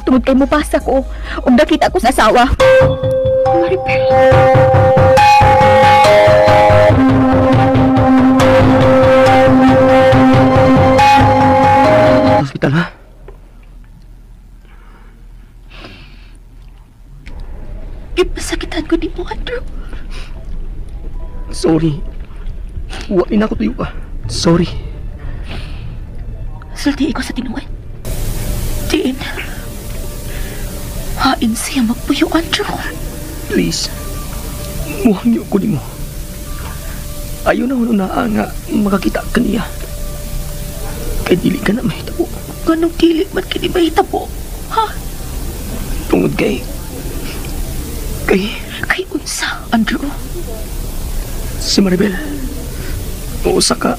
Tungod kay mo pasa ko, o nakita ko sa asawa. Maribel. Hospital, ha? Ipasakitan ko di mo, Andrew. Sorry. Wali na ako tuyo ka. Sorry. Sulti ko sa tinuwan. Diin. Hain siya magpuyo, Andrew. Please. Muhang niyo ko ni mo. Ayaw na na nga makakita ka niya. Kaya dili ka na mahitabo. Ganong dili man kini mahitabo? Ha? Tungod kay... Kay unsa, Andrew? Si Maribel. Uusa ka.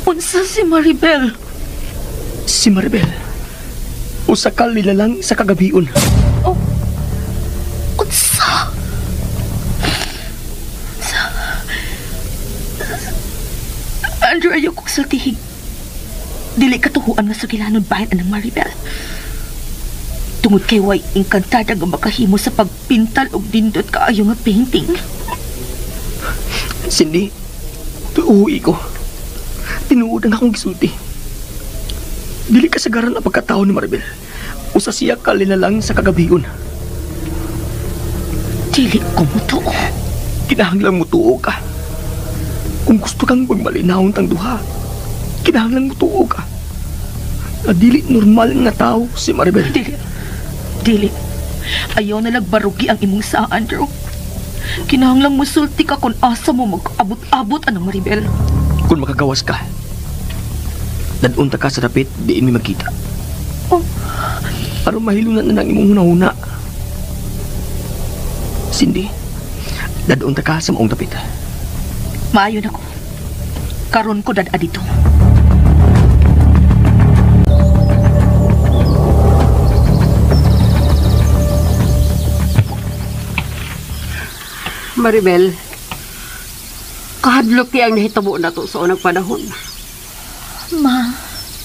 Unsa si Maribel? Si Maribel. Usa ka lilalang sa kagabion. Oh. Unsa? Andrew, ayaw kong saltihig. Dili katuhuan nga sugilanon bahin anang Maribel. Tungod kay way engkantada nga makahimo sa pagpintal og dindot kaayo nga painting. Cindy, tuuwi ko. Tinuod ang akong gisulti. Dili kasagaran ang pagkatao ni Maribel. Usa siya ka lilalang sa kagabion. Dili ko mo tuo. Kinahanglan mo tuo ka. Kung gusto kang magmalinawon tang duha, kinahanglan mo tuo ka. Na dili normal nga tao si Maribel. Dili. Ayaw na nagbarugi ang imong sa Andrew. Kinahanglang musulti ka kung asa mo mag-abot-abot anang Maribel. Kung makagawas ka, dadunta ka sa dapit, diin mi magkita. Oh. Para mahilunan na ng imong hunahuna. Cindy, dadunta ka sa maong dapit. Maayo na ko. Karon ko dada dito. Maribel, kahadlok ang nahitabo na to sa unang panahon. Ma,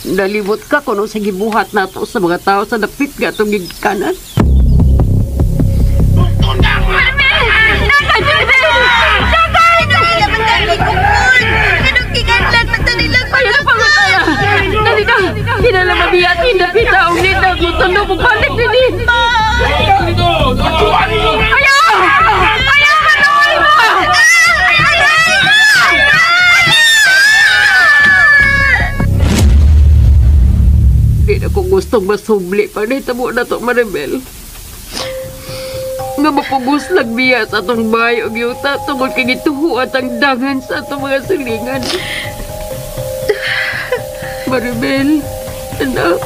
Nalibot ka kung sa gibuhat na to sa mga tao sa dapit nga itong gigikanan. Hinala mabiyat, hindi taong nito. Tundo mo balik din. Ayaw! Ayaw! Manoy mo! Di na kong gustong masubli pa na itamo na to, Maribel. Nga mapaguslag biya sa atong bahay o yuta tungkol kagituhuat ang dangan sa atong mga silingan. Maribel, anak.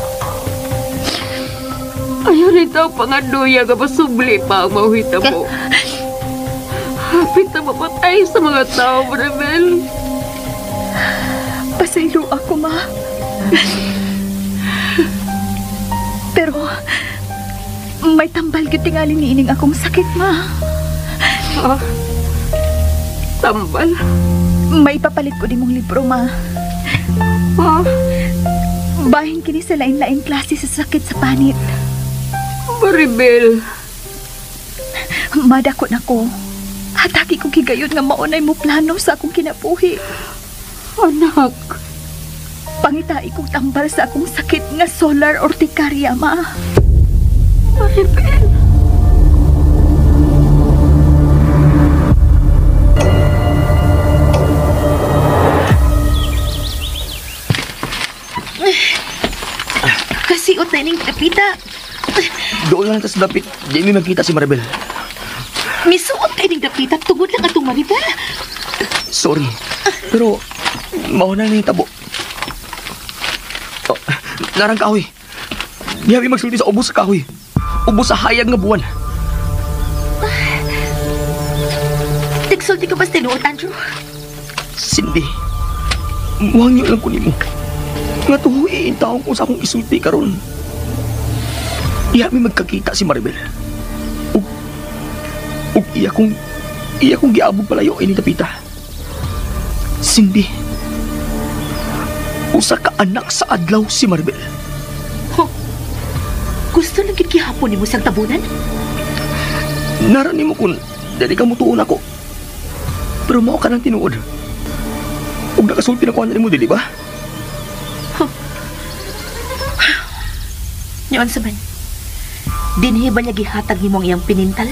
Ayaw rin daw pangaduya nga masubli pa ang mauhita mo. Hapit na mapatay sa mga tao, Maribel. Pasaylo ako, ma. Pero, may tambal gyud tingali niining akong sakit, ma. Ha? Tambal? May papalit ko dimong libro, ma. Ha? Bahin kini sa lain-lain klase sa sakit sa panit. Maribel. Madako na ko. Hataki ko gigayon nga maunay mo plano sa akong kinabuhi. Anak. Pangitai kong tambal sa akong sakit nga solar urticaria, ma. Maribel. Kasiot na ining kapita. Doon lang sa dapit. Di mi magkita si Maribel. Misuot ka ining kapita. Tungod lang atong Maribel. Sorry. Pero, mauna na yung tabo. Oh, narang kahoy. Di kami magsulti sa ubos sa kahoy. Ubos sa hayag nga buwan. Nagsulti ka ba sa tinuot, Andrew? Cindy, muhang nyo lang kunin mo. Nga tuhoy, taong ko sa akong isulti karon. Di kami magkakita si Maribel. Ug iya kong giabog palayo ini tapita. Cindy, usa ka anak sa adlaw si Maribel. Gusto lang gihapon ni mo sang tabunan? Narani mo kung dali ka mutuon ako. Pero mao ka nang tinuod. Ug nakasulti na ko mo, dili ba? Nyon sa man. Dinhi ba niya gihatag himong iyang pinintal?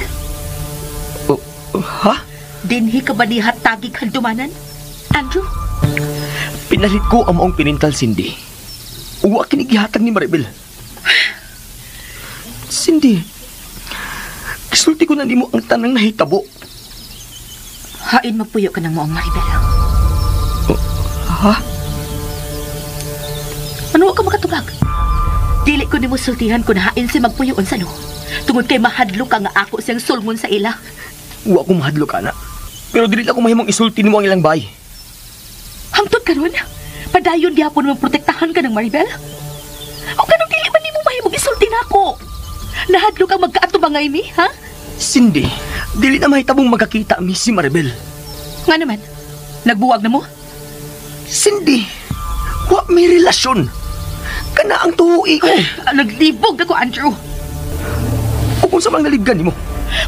Ha? Dinhi ka ba nihatagig handumanan? Andrew? Pinalit ko ang maong pinintal, Cindy. Uwa kinigihatag ni Maribel. Cindy, kisulti ko na di mo ang tanang nahitabo. Hain mapuyo ka ng moong Maribel. Ha? Ano ka makatubag? Dili ko ni mo sultihan kung hain si magpuyoon sa no. Tungod kay mahadlo ka nga ako siyang sulngon sa ila. Uwa ko mahadlo ka na. Pero dili ako mahimong isulti ni mo ang ilang bay. Hangtod ka ron? Padayon gihapon mo protektahan ka ng Maribel? O kanong dili ba ni mo mahimong isulti na ako? Nahadlo kang magkaatubangay mi, ha? Cindy, dili na mahitabong magkakita mi si Maribel. Nga naman, nagbuwag na mo? Cindy, wa may relasyon. Kana ang tuhui ko. Naglibog ako, Andrew. O kung sa mga nalibgan ni mo.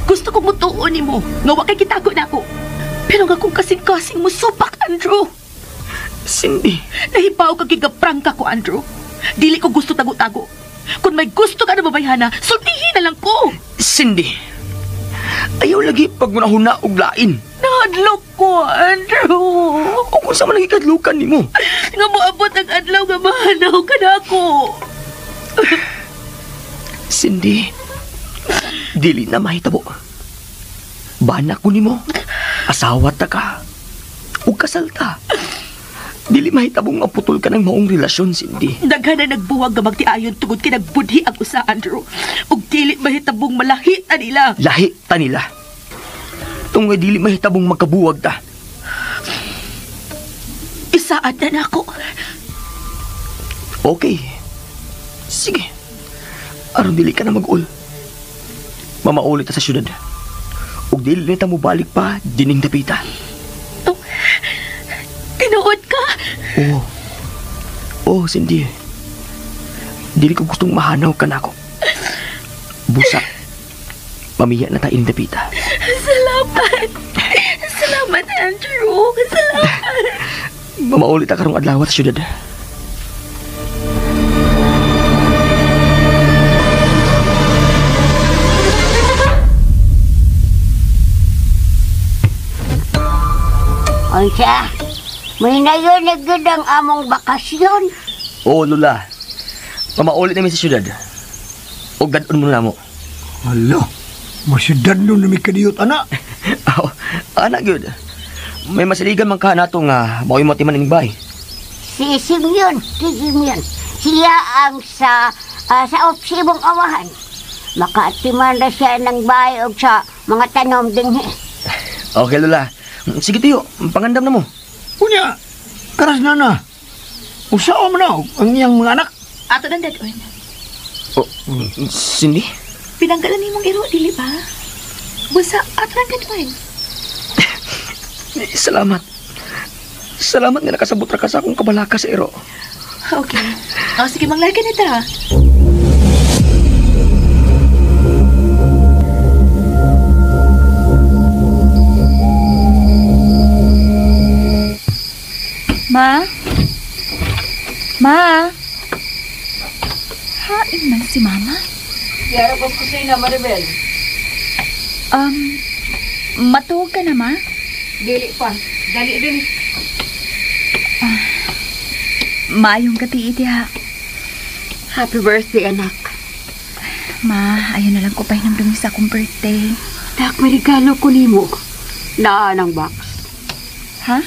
Gusto kong mutuon ni mo. Nga wa kay kitago na ako. Pero nga kung kasing-kasing mo supak, Andrew. Cindy. Nahibaw ka gigaprangka ko, Andrew. Dili ko gusto tago-tago. Kung may gusto ka na babayhana, sultihin na lang ko. Cindy, ayaw lagi pag munahuna og lain. Nahadlok ko, Andrew. O kung sa man nagikadlukan ni mo. Nga moabot ang adlaw nga mahanaw ka na ako. Cindy, dili na mahitabo. Banak ko ni mo. Asawa ta ka. O kasal ta. Dili mahitabong maputol ka ng maong relasyon, Cindy. Daghan na nagbuwag nga magtiayon tungod kay nagbudhi ang usa, Andrew. Ug dili mahitabong malahi ta nila. Lahi ta nila. Tungod dili mahitabong magkabuwag ta. Isaad na ako. Okay. Sige. Aron dili ka na mag-ul. Mamaulit ta sa syudad. Ug dili na ta mo balik pa dining dapita. Tinuod ka? Oo, Cindy. Dili ko gustong mahanaw ka na ako. Busa. Mamiya na tayo dapita. Salamat. Salamat, Andrew. Salamat. Mamaulit ta karong adlaw sa syudad. Ay siya, may nayon nagod ang among bakasyon. Oo, Lula. Mamaulit namin sa syudad. O gadon mo na mo. Hala, masyadad nun na may kaniyot, anak. Anak, good. May masaligan man ka na ito nga makoy mo timan ng bay. Si Simeon. Siya ang sa opsibong awahan. Makaatiman na siya ng bahay o sa mga tanom din. Okay, Lola. Sige, Tiyo. Pangandam na mo. Unya, karas na. Usawa mo na ang iyang mga anak. Ato ng dadon. Oh, Cindy? Pinanggalan ni mong iro, dili ba? Busa, ato ng dadon. Salamat. Salamat nga nakasabot ra ka sa akong kabalaka sa iro. Okay. Sige, manglay ka na ta. Ma? Hain man si Mama? Yara ko kusina, Maribel. Matuog ka na, Ma? Dili pa. Dali din. Maayong katiiti, ha? Happy birthday, anak. Ma, ayun na lang ko pahinamdumi sa akong birthday. Dak, may regalo ko nimo. Naan ang box. Ha?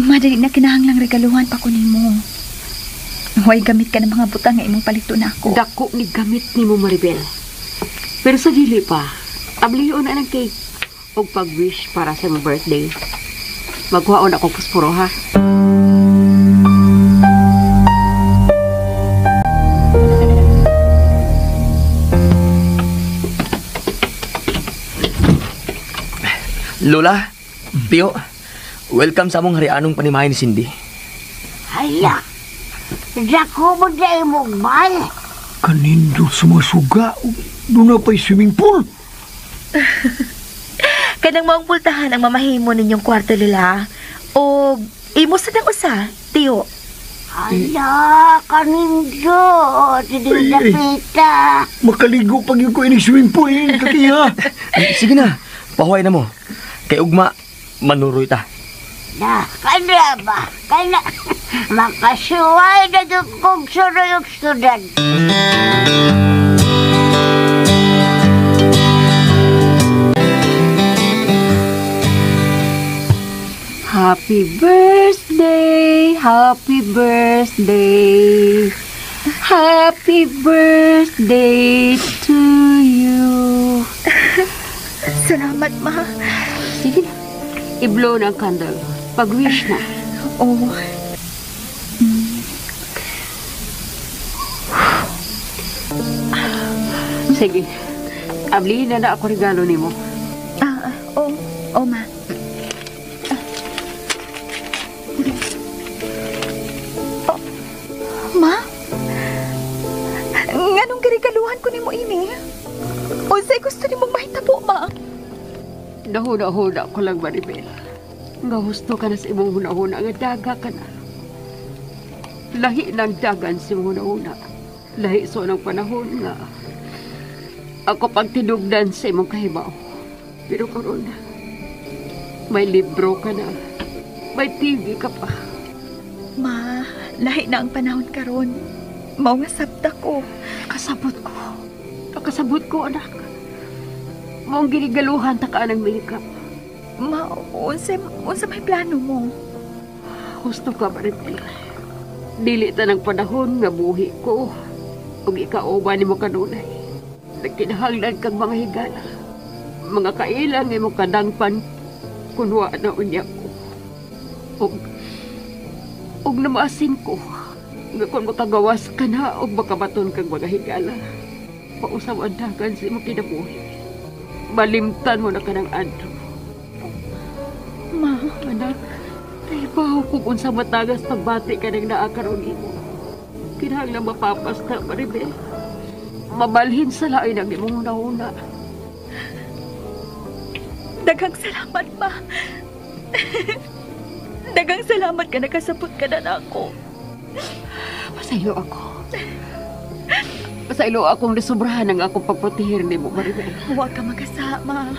Madali na kinahanglang regaluhan pa ko nimo. Huwag gamit ka ng mga butang nga imong palito na ako. Dako ni gamit nimo, Maribel. Pero sa dili pa, abliyon na ng cake o pag-wish para sa mong birthday. Magkuhaon ako puspuro, ha? Lola, Tiyo, welcome sa among harianong panimahin ni Cindy. Hala. Dako mo na imong bay. Kanindo sa mga suga. Doon na pa'y swimming pool. Kanang maong pultahan ang mamahimo ninyong kwarto, Lola. O imo sa nang usa, Tiyo. Hala, kanindo. Hindi dapita. Makaligo pag yung ko ining swimming pool. Katiya. Sige na, pahuay na mo. Kay ugma, manuroy ta. Na, kana ba? Kana. Makasuway na yung kong suruyog student. Happy birthday, happy birthday, happy birthday to you. Salamat, Ma. Sige na, i-blow ng candle. Pag-wish na. Oh. Sige, ablihin na ako regalo ni mo. Oh, Ma. Ma? Nganong garigaluhan ko ni mo ini? O sa'y gusto ni mong mahitabo, Ma? Nahuna-huna ko lang, Maribel. Nga gusto ka na sa imong huna-huna, nga daga ka na. Lahi ng dagan sa imong huna-huna. Lahi so ng panahon nga. Ako pagtinugdan sa imong kahibaw. Pero karon may libro ka na. May TV ka pa. Ma, lahi na ang panahon karon. Mao nga sabta ko. Kasabot ko, anak. Maong ginigaluhan ta ka ng milikap. Ma, unsa may plano mo? Gusto ka, Maribel. Dili ta ng panahon nga buhi ko. Kung ikauba ni mo kanunay. Nagkinahanglan kang mga higala. Mga kailang mo kadangpan kunwa na unya ko. Og namaasin ko. Nga kung makagawas ka na o makabaton kang mga higala. Pausaw ang dagan sa imong kinabuhi. Malimtan mo na ka ng adro. Ma, anak, kaibaw kung unsa matagas pagbati ka ng naakaroon mo. Kinahanglan mapapas ka, Maribel. Mabalhin sa lain ang imong una-una. Daghang salamat, Ma. Daghang salamat ka nakasabot ka na ako. Pasaylo ako. Pasaylo akong nasubrahan ng akong pagprotehir ni mo, Maribel. Huwag ka makasama.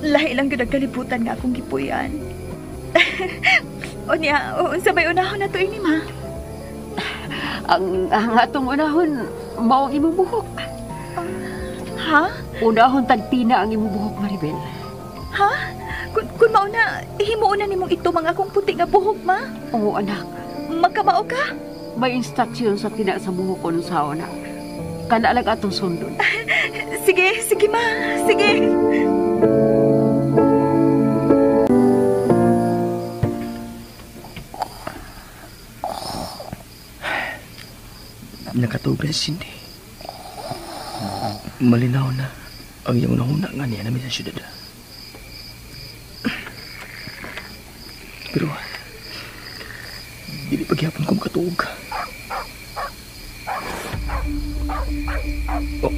Lahi lang yun ang kalibutan nga akong gipuyan. O niya, unsa may unahon na to ini, Ma? Ang atong unahon, maong imong buhok. Ha? Unahon tagpina ang imong buhok, Maribel. Ha? Kung mauna, himuon na nimong ito mga akong puti nga buhok, ma. Oo, anak. Magkamao ka? May instruksyon sa tina sa buhok ko nung sauna. Kana lang atong sundon. Sige, ma. Sige. Nakatulog na si Cindy. Malinaw na ang iyong nahuna nga niya namin sa syudad. Pero, dili paghihapon ko makatuog. Oh.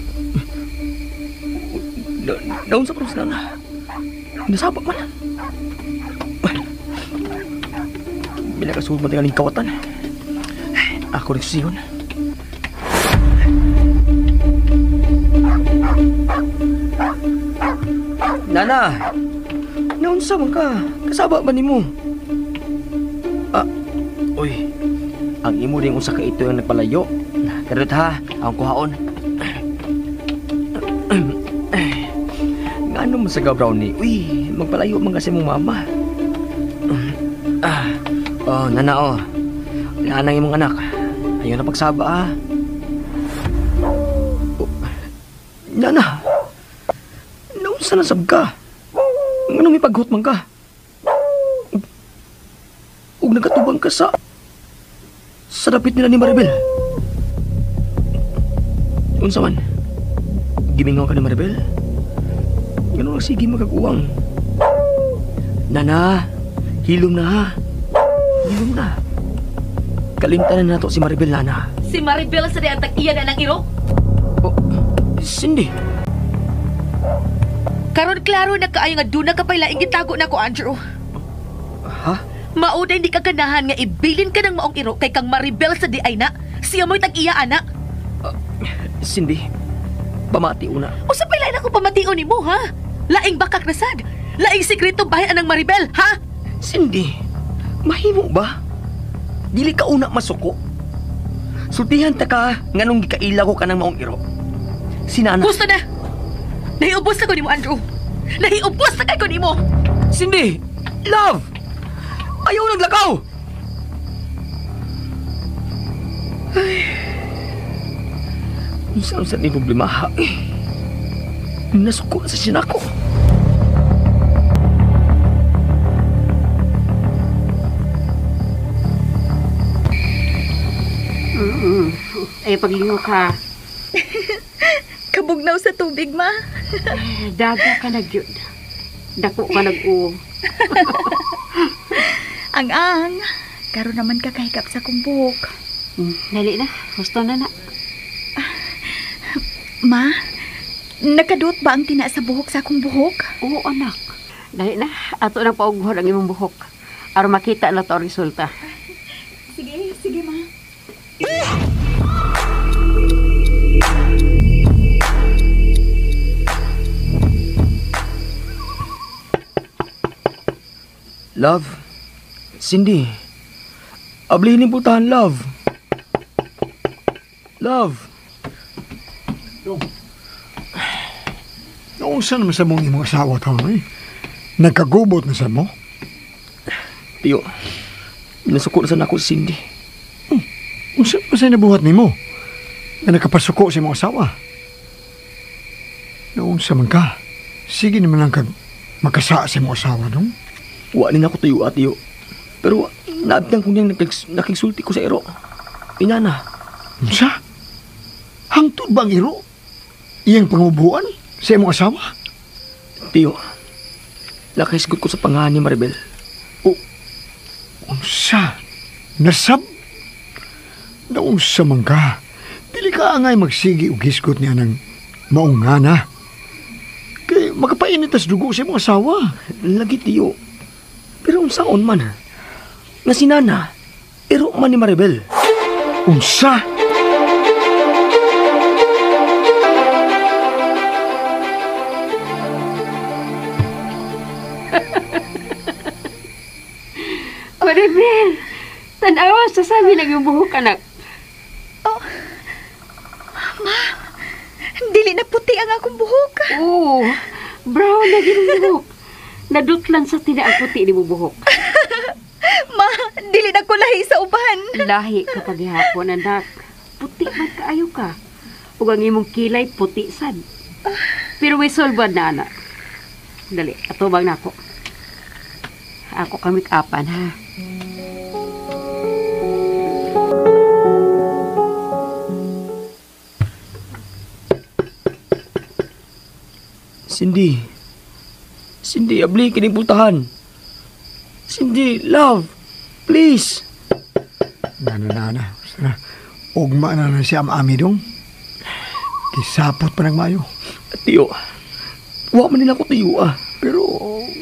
Daon sa krus na. Nasabak man. Binakasulod man tingaling kawatan. Ako rin susiyon. Nana, naunsa man ka? Kasaba ba nimo? Uy, ang imo ring usa ka ito yung nagpalayo. Karot ha, ang kuhaon. Ngano man sa Brownie? Uy, magpalayo man kasi mong mama. Nana, Nanang imong anak. Ayaw na pagsaba ha. Nana, naunsa na sab ka? Anong may paghut man ka? Ug nagatubang ka sa dapit nila ni Maribel. Unsa man? Gimingaw ka ni Maribel? Ganun sige magkakuwang. Nana, hilom na ha. Hilom na. Kalimtanan na nato si Maribel, Nana. Si Maribel sa diantag iya na ng iro? Cindy. Karon klaro na kaayo nga duna ka pala ingitago na ko, Andrew. Ha? Mauday hindi ka ganahan nga ibilin ka ng maong iro kay kang Maribel sa di ay na. Siya mo'y tag-iya, anak. Cindy, pamati una. O sa pala na ko pamation ni mo, ha? Laing bakak na sad. Laing sikreto bahay anang Maribel, ha? Cindy, mahimo ba? Dili ka una masuko. Sultihan ta ka nga nung gikaila ko ka ng maong iro. Sinana. Gusto na! Nahiubos na ko ni mo, Andrew. Nahiubos na kay ko ni mo. Cindy! Love! Ayaw naglakaw! Ay... Isang sa ni problema ha. Nasuko sa sinako. Ay, pagliho ka. Kabugnaw sa tubig, ma. Daga ka na gyud. Dako ka nag-u. Ang karon naman ka kahikap sa kong buhok. Dali na. Gusto na na. Ma, nakadot ba ang tina sa buhok sa akong buhok? Oo, anak. Dali na. Ato na paughod ang imong buhok. Aron makita na to ang resulta. Sige, ma. Love? Cindy? Ablihin yung putahan, love. Love? Naunsa naman sa mong imong asawa taon eh? Nagkagubot na sa mo? Tiyo, nasuko na sana ako si Cindy. Unsa nabuhat ni mo? Na nakapasuko sa imong asawa? Naunsa man ka? Sige naman lang kag makasa sa imong asawa dong? Wala na ako tuyo at tiyo. Pero naabdang ko niyang nakigsulti ko sa iro. Inana. Unsa? Hangtod ba ang iro? Iyang pangubuan sa imong asawa? Tiyo, nakaisgot ko sa pangahan ni Maribel. Unsa? Nasab? Naunsa man ka? Dili ka angay magsigi og hisgot niya ng maong ngana. Kay makapainit as dugo sa imong asawa. Lagi tiyo. Pero unsaon man ha? Nga si Nana, iro man ni Maribel. Unsa? Maribel! Tanawa, sasabi lang yung buhok, anak. Oh, ma, dili na puti ang akong buhok. Oo, brown na yung buhok. Nadutlan sa tinaang puti ni bubuhok. Ma, dili na ko lahi sa uban. Lahi ka paghihapon, anak. Puti man kaayo ka. Ug ang imong kilay puti sad. Pero may solban na, anak. Dali, atubang na ako. Ako kami kapan, ha? Cindy. Cindy, abli kining putahan. Cindy, love. Please. Nana. Ugma na si Ami dong. Kisapot pa ng mayo. Tiyo, wa man nila ko tiyo ah. Pero,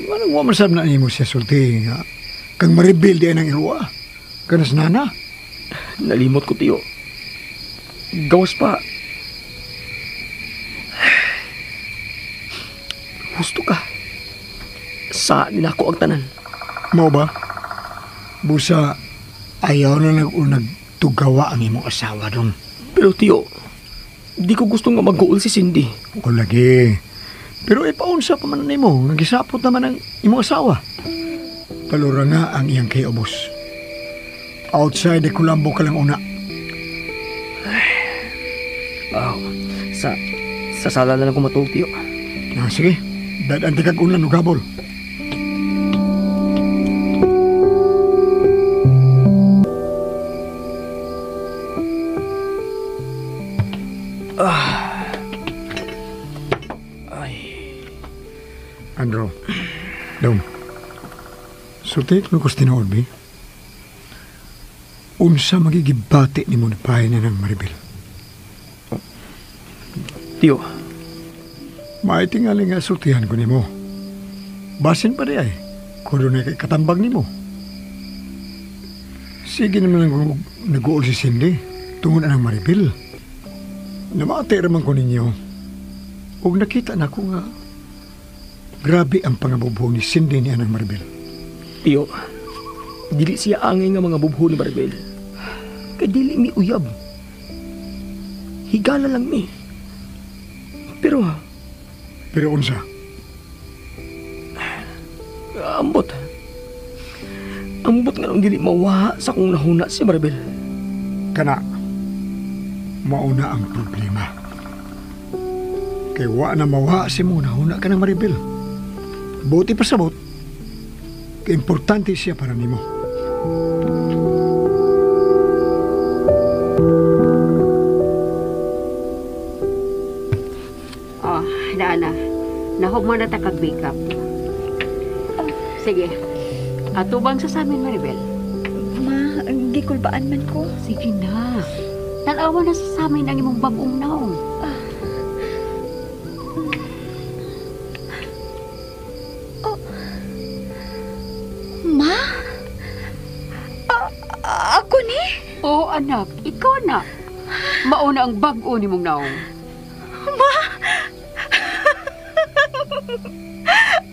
anong wa masab na mo siya sulti nga. Kang maribil di ng iruwa. Kanas nana. Nalimot ko tiyo. Gawas pa. Gusto ka. Sa nila ko ang tanan. Mo ba? Busa, ayaw na nagtugawa ang imong asawa dong. Pero tiyo, di ko gusto nga mag-goal si Cindy. O lagi. Pero ipaunsa pa man nimo, nagisapot naman ang imong asawa. Palura nga ang iyang kay ubos. Outside de Colombo ka lang una. Sa sala na lang ko matulog, tiyo. Sige, dadaan ti kag ulan ugabol. Andrew, dong. Sutik no kustinood, bi? Unsa magigibati ni mo na pahay na ng Maribel? Tiyo. Maitingali nga sultihan ko ni mo. Basin pa rin ay, kung doon ay katambag ni mo. Sige naman ang nag-uol si Cindy, tungod na ng Maribel. Namate raman ko ninyo, huwag nakita na ko nga, grabe ang pangabubuho ni Cindy ni Anang Maribel. Tiyo, dili siya angay nga mga bubuho ni Maribel. Kaya dili mi uyab. Higala lang mi. Pero unsa? Ambot nga nung dili mawa sa kung nahuna si Maribel. Kana, mauna ang problema. Kaya wa na mawa si mo nahuna ka ng Maribel. Buti pa sabot, kaya importante siya para nimo. Dana, nahog mo na ta kag-wake up. Sige, atubang sa amin, Maribel. Ma, gikulbaan man ko. Sige na. Tanawa na sa amin ang imong bagong naong. Ma? Ako ni? Oo, anak. Ikaw na. Mauna ang bago ni mong naong. Ma?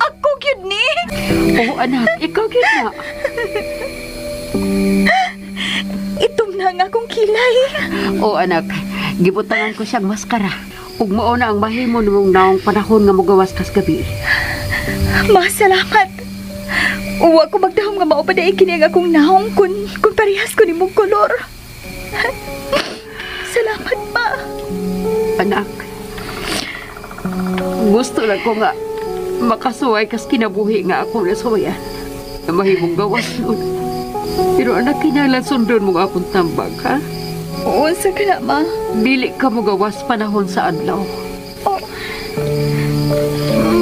Ako gyud ni? Oo, anak. Ikaw gyud na. Itom na nga akong kilay. Oo, anak. Gibutangan ko siyang maskara. Ug mauna ang mahimo ni mong naong panahon nga mogawas kas gabi. Ma, salamat. Uwa ko magdahom nga mao pa dai kini ang akong naong kun parehas ko nimong kolor. Salamat, Ma. Anak, gusto lang ko nga makasuway kas kinabuhi nga ako nasuwayan na mahimong gawas nun. Pero anak, kinalan sundon mo nga akong tambag, ha? Oo, sa ka na, Ma. Dili ka mo gawas panahon sa adlaw. Oh.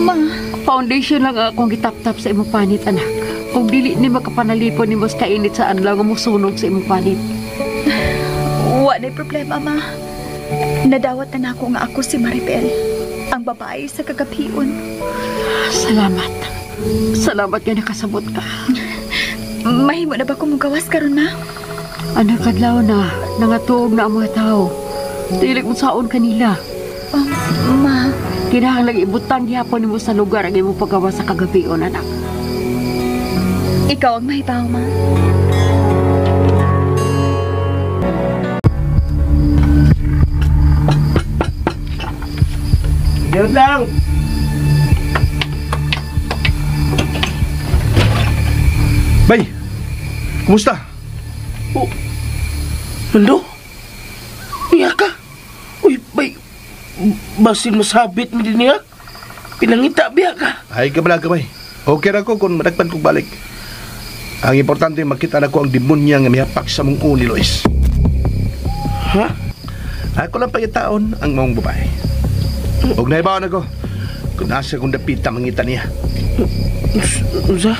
Ma. Foundation lang akong gitap-tap sa imong panit, anak. Kung dili ni makapanalipon ni mas kainit sa adlaw nga musunog sa imong panit. Wa na'y problema, Ma. Nadawat na ako nga ako si Maribel, ang babae sa kagabion. Salamat. Salamat nga nakasabot ka. Mahimo na ba kung gawas karon, Ma? Anak, adlaw na. Nangatuog na ang mga tao. Dili mo saon kanila. Ma. Kinahanglang ibutang gihapon nimo sa lugar ang imong paggawas sa kagabion, anak. Ikaw ang mahibaw, Ma. Diyan lang! Bay, kumusta? Oh, Mando? Iya ka? Uy, bay, basin masabit mo din niya. Pinangita biya ka. Ay, kabala ka, bay. Okay ra ko kung madagpan kong balik. Ang importante, makita na ko ang demonya nga mihapak sa mong ni Lois. Ha? Ako lang pagitaon ang mong babae. Huwag naibawan ako. Kung nasa kong dapita, mangita niya. Usa?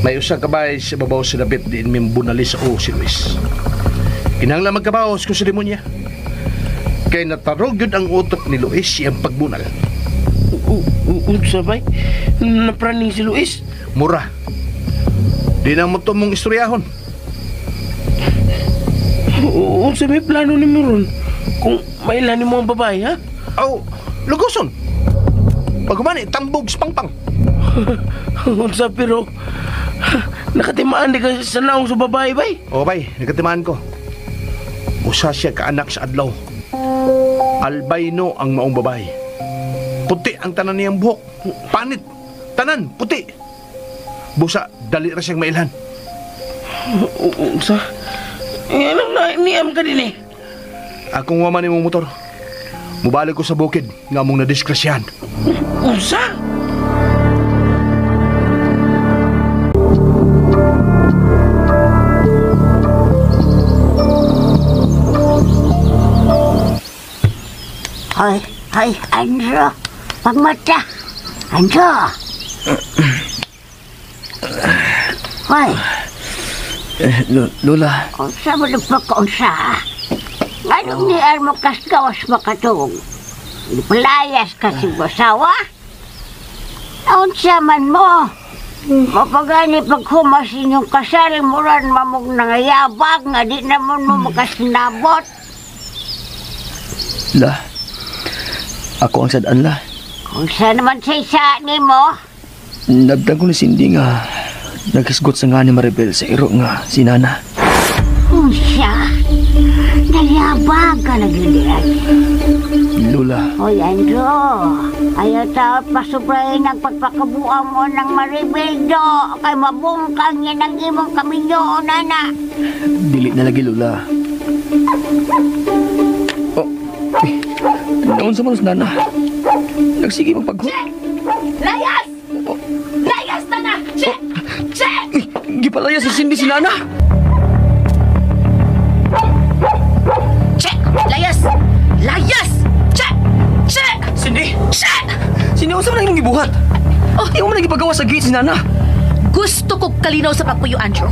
May usa kabay sa babaw sa dapit din may bunali sa si Luis. Kinahanglan magkabawas ko sa demonya. Kaya natarog yun ang utok ni Luis siyang pagbunal. Usa bay? Napraning si Luis? Mura. Di na mo mong istoryahon. Unsa may plano ni mo ron? Kung mailan mo ang babae, ha? Aw, luguson. Pagkumani, tambog sa pangpang. Unsa pero nakatimaan di ka sa naong sa babae, bay? O, bay, nagkatimaan ko. Usa siya kaanak sa adlaw. Albino ang maong babae. Puti ang tanan niyang buhok. Panit. Tanan, puti. Busa, dali ra siyang mailhan. Unsa? Anong nainiam ka din eh? Akong waman imong motor. Mubalik ko sa bukid nga mong nadiskrasyahan. Unsa? Hoy, Andrew. Pagmata. Andrew. Hoy. Lola. Unsa mo nagpakaunsa? Anong niar mo kas gawas makatong? Ipalayas ka si basawa? Unsa man mo? Mapagani paghumas inyong kasal, muran mamog nangayabag nga di naman mo makasinabot. La, ako ang sadaan la. Kung saan naman sa isa ni mo? Nabdang ko ni Cindy nga nagkasgot sa nga ni Maribel sa iro nga si Nana. Siya? Nayabag ka na gilian. Lola. Hoy, Andrew. Ayaw tao pasubrahin ang pagpakabuang mo ng Maribel do. Kay mabungkang yan ang imong kaminyo, Nana. Dili na lagi, Lola. Oh, noon sa manos, Nana. Nagsige magpagho. Layas! Oh. Layas na na! Check! Check! Gipalaya si Cindy si Nana. Check! Layas! Layas! Check! Check! Cindy! Check! Cindy, unsa man ang imong gibuhat? Oh, ikaw man nagipagawa sa gate si Nana. Gusto ko kalinaw sa pagpuyo, Andrew.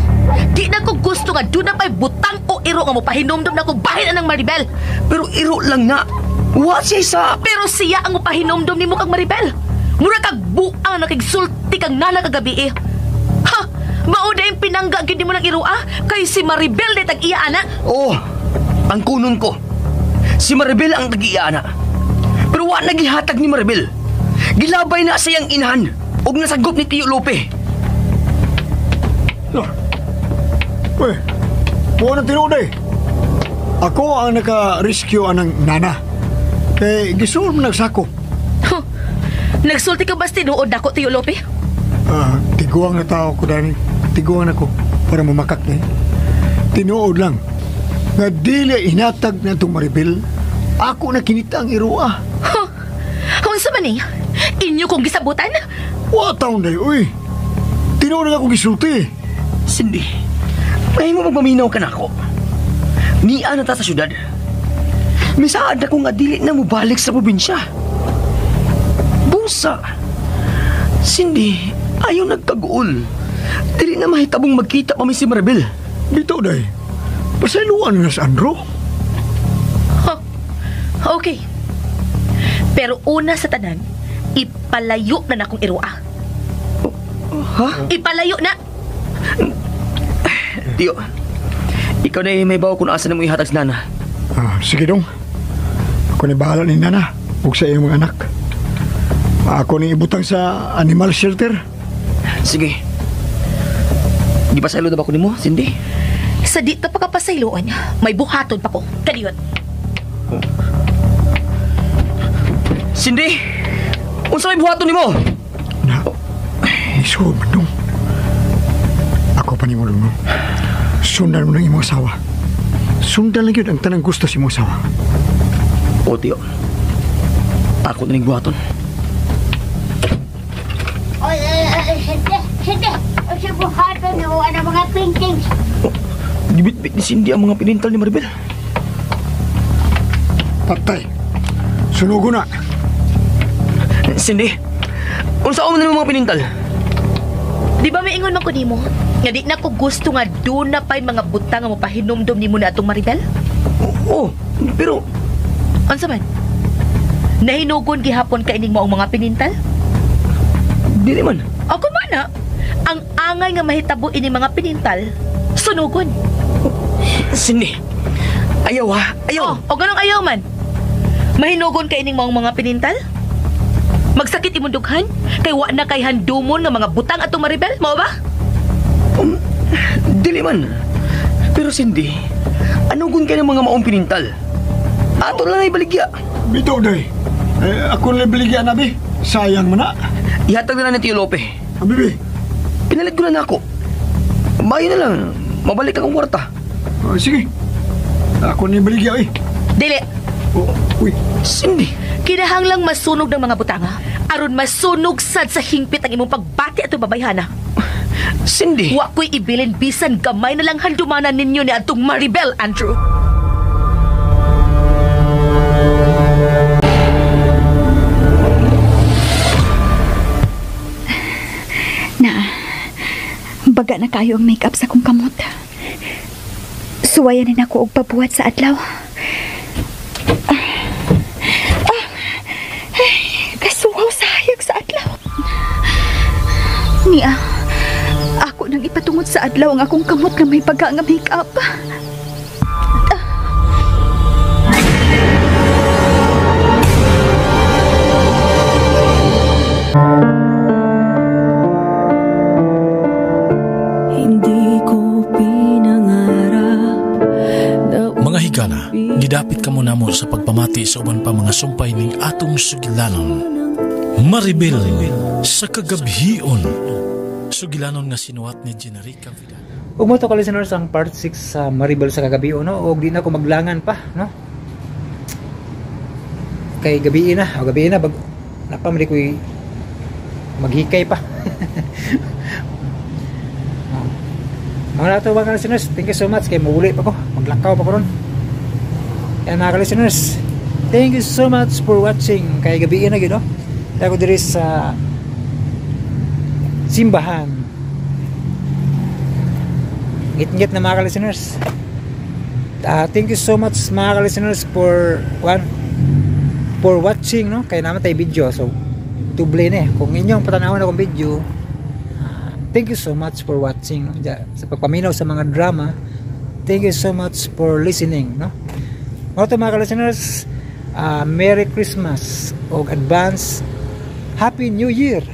Di na ko gusto nga doon na pa'y butang o iro nga mo pahinomdom na kong bahin na ng Maribel. Pero iro lang na. What siya sa... Pero siya ang mapahinomdom ni mo kag Maribel. Mura kag buang na kagsulti kag nana kagabi eh. Ha? Mauda yung pinangga gindi mo ng irua kay si Maribel de tag-iya ana. Oh, ang kunon ko. Si Maribel ang tag-iya ana. Pero wa nagihatag ni Maribel. Gilabay na sayang inahan og nasagop ni Tiyo Lope. No. Uy, buwan ang tinuod eh. Ako ang naka-rescue anang Nana. Kaya gisul mo nagsako. Nagsulti ka ba tinuod dako, Tiyo Lope? Tiguang na tao ko dani. Tiguang ako para mamakak na. Tinuod lang. Nga dili inatag na itong Maribel, ako na kinita ang irua. Huh? Unsa man ni? Inyo kong gisabutan? Wa taon day, uy. Tinuod na akong gisulti. Cindy, may mo magpaminaw ka na ako. Niya na ta sa syudad. Misaad na ko nga dili na mo balik sa probinsya. Busa. Cindy, ayaw nagkaguol. Dili na mahitabong magkita pa mi si Maribel. Dito day, pasailuan na sa Andro. Huh. Okay. Pero una sa tanan, ipalayo na akong irua. Ha? Ipalayo na! Tiyo, ikaw na may bawa kung asa na mo ihatag sa Nana. Sige dong. Ako na bahala ni Nana ug sa iyong mga anak. Ako ni ibutang sa animal shelter. Sige. Di pa saylo na ba ko ni mo, Cindy? Sa dito pa kapasayloan, may buhaton pa ko. Kaniyot. Cindy! Unsa may buhaton ni mo? Na, iso man dong. Ako Pangulong, no? Sundan mo ng imong asawa. Sundan lang yun ang tanang gusto si imong asawa. O, tiyo. Ako na ning buhaton. Oy, sige. Si buhaton o ano mga paintings. Gibit-bit ni Cindy ang mga pinintal ni Maribel. Patay. Sunugo na. Cindy, unsa mo na mga pinintal? Di ba may ingon man ko nimo? Nga di na ko gusto nga doon na pa'y mga butang nga mapahinumdum nimo na atong Maribel? Oo, pero... Unsa man? Nahinugon gihapon ka ining maong mga pinintal? Dili man. Ako man na. Ang angay nga mahitabo ini mga pinintal, sunugon. Cindy, ayaw ha, ayaw. O ganong ayaw man? Mahinugon ka ining maong mga pinintal? Magsakit imong dughan? Kay wa na kay handumon nga mga butang atong Maribel, mao ba? Dili man. Pero Cindy, anugon ka ng mga maong pinintal? Ato lang ay baligya. Bito, day. Ako lang baligyan, abi. Sayang mo na. Ihatag na ni Tio Lope. Abibi. Pinalit ko na ako. Bayo na lang. Mabalik akong kwarta. Sige. Ako na baligyan, eh. Dili. Uy. Cindy. Kinahanglang masunog ng mga butanga aron masunog sad sa hingpit ang imong pagbati atong babayhana. Cindy. Wa ko'y ibilin bisan gamay na lang handumanan ninyo ni atong Maribel, Andrew. Baga na kayo ang make-up sa kong kamot. Suwayan na ako og pabuhat sa adlaw. Kasuwaw sayag sa adlaw. Nia, ako nang ipatungod sa adlaw ang akong kamot nga may baga nga make-up. Gidapit ka muna mo sa pagpamati sa uban pa mga sumpay ning atong sugilanon. Maribel sa kagabhion. Sugilanon nga sinuwat ni Generica Vidal. Ug mo to ka listeners ang part 6 sa Maribel sa kagabhion, no? Og di na ko maglangan pa, no? Kay gabi na, bag napamili ko maghikay pa. Mga nato mga listeners, thank you so much kay mauli pa ko, maglakaw pa ko ron. And mga listeners, thank you so much for watching. Kaya gabi na gino. Ako diri sa simbahan. Ngit-ngit na mga listeners. Thank you so much mga listeners for watching, no? Kaya naman tayo video. So, tuble na eh. Kung inyong patanawan akong video, thank you so much for watching, no? Sa pagpaminaw sa mga drama. Thank you so much for listening, no? Mga listeners, Merry Christmas o advance Happy New Year.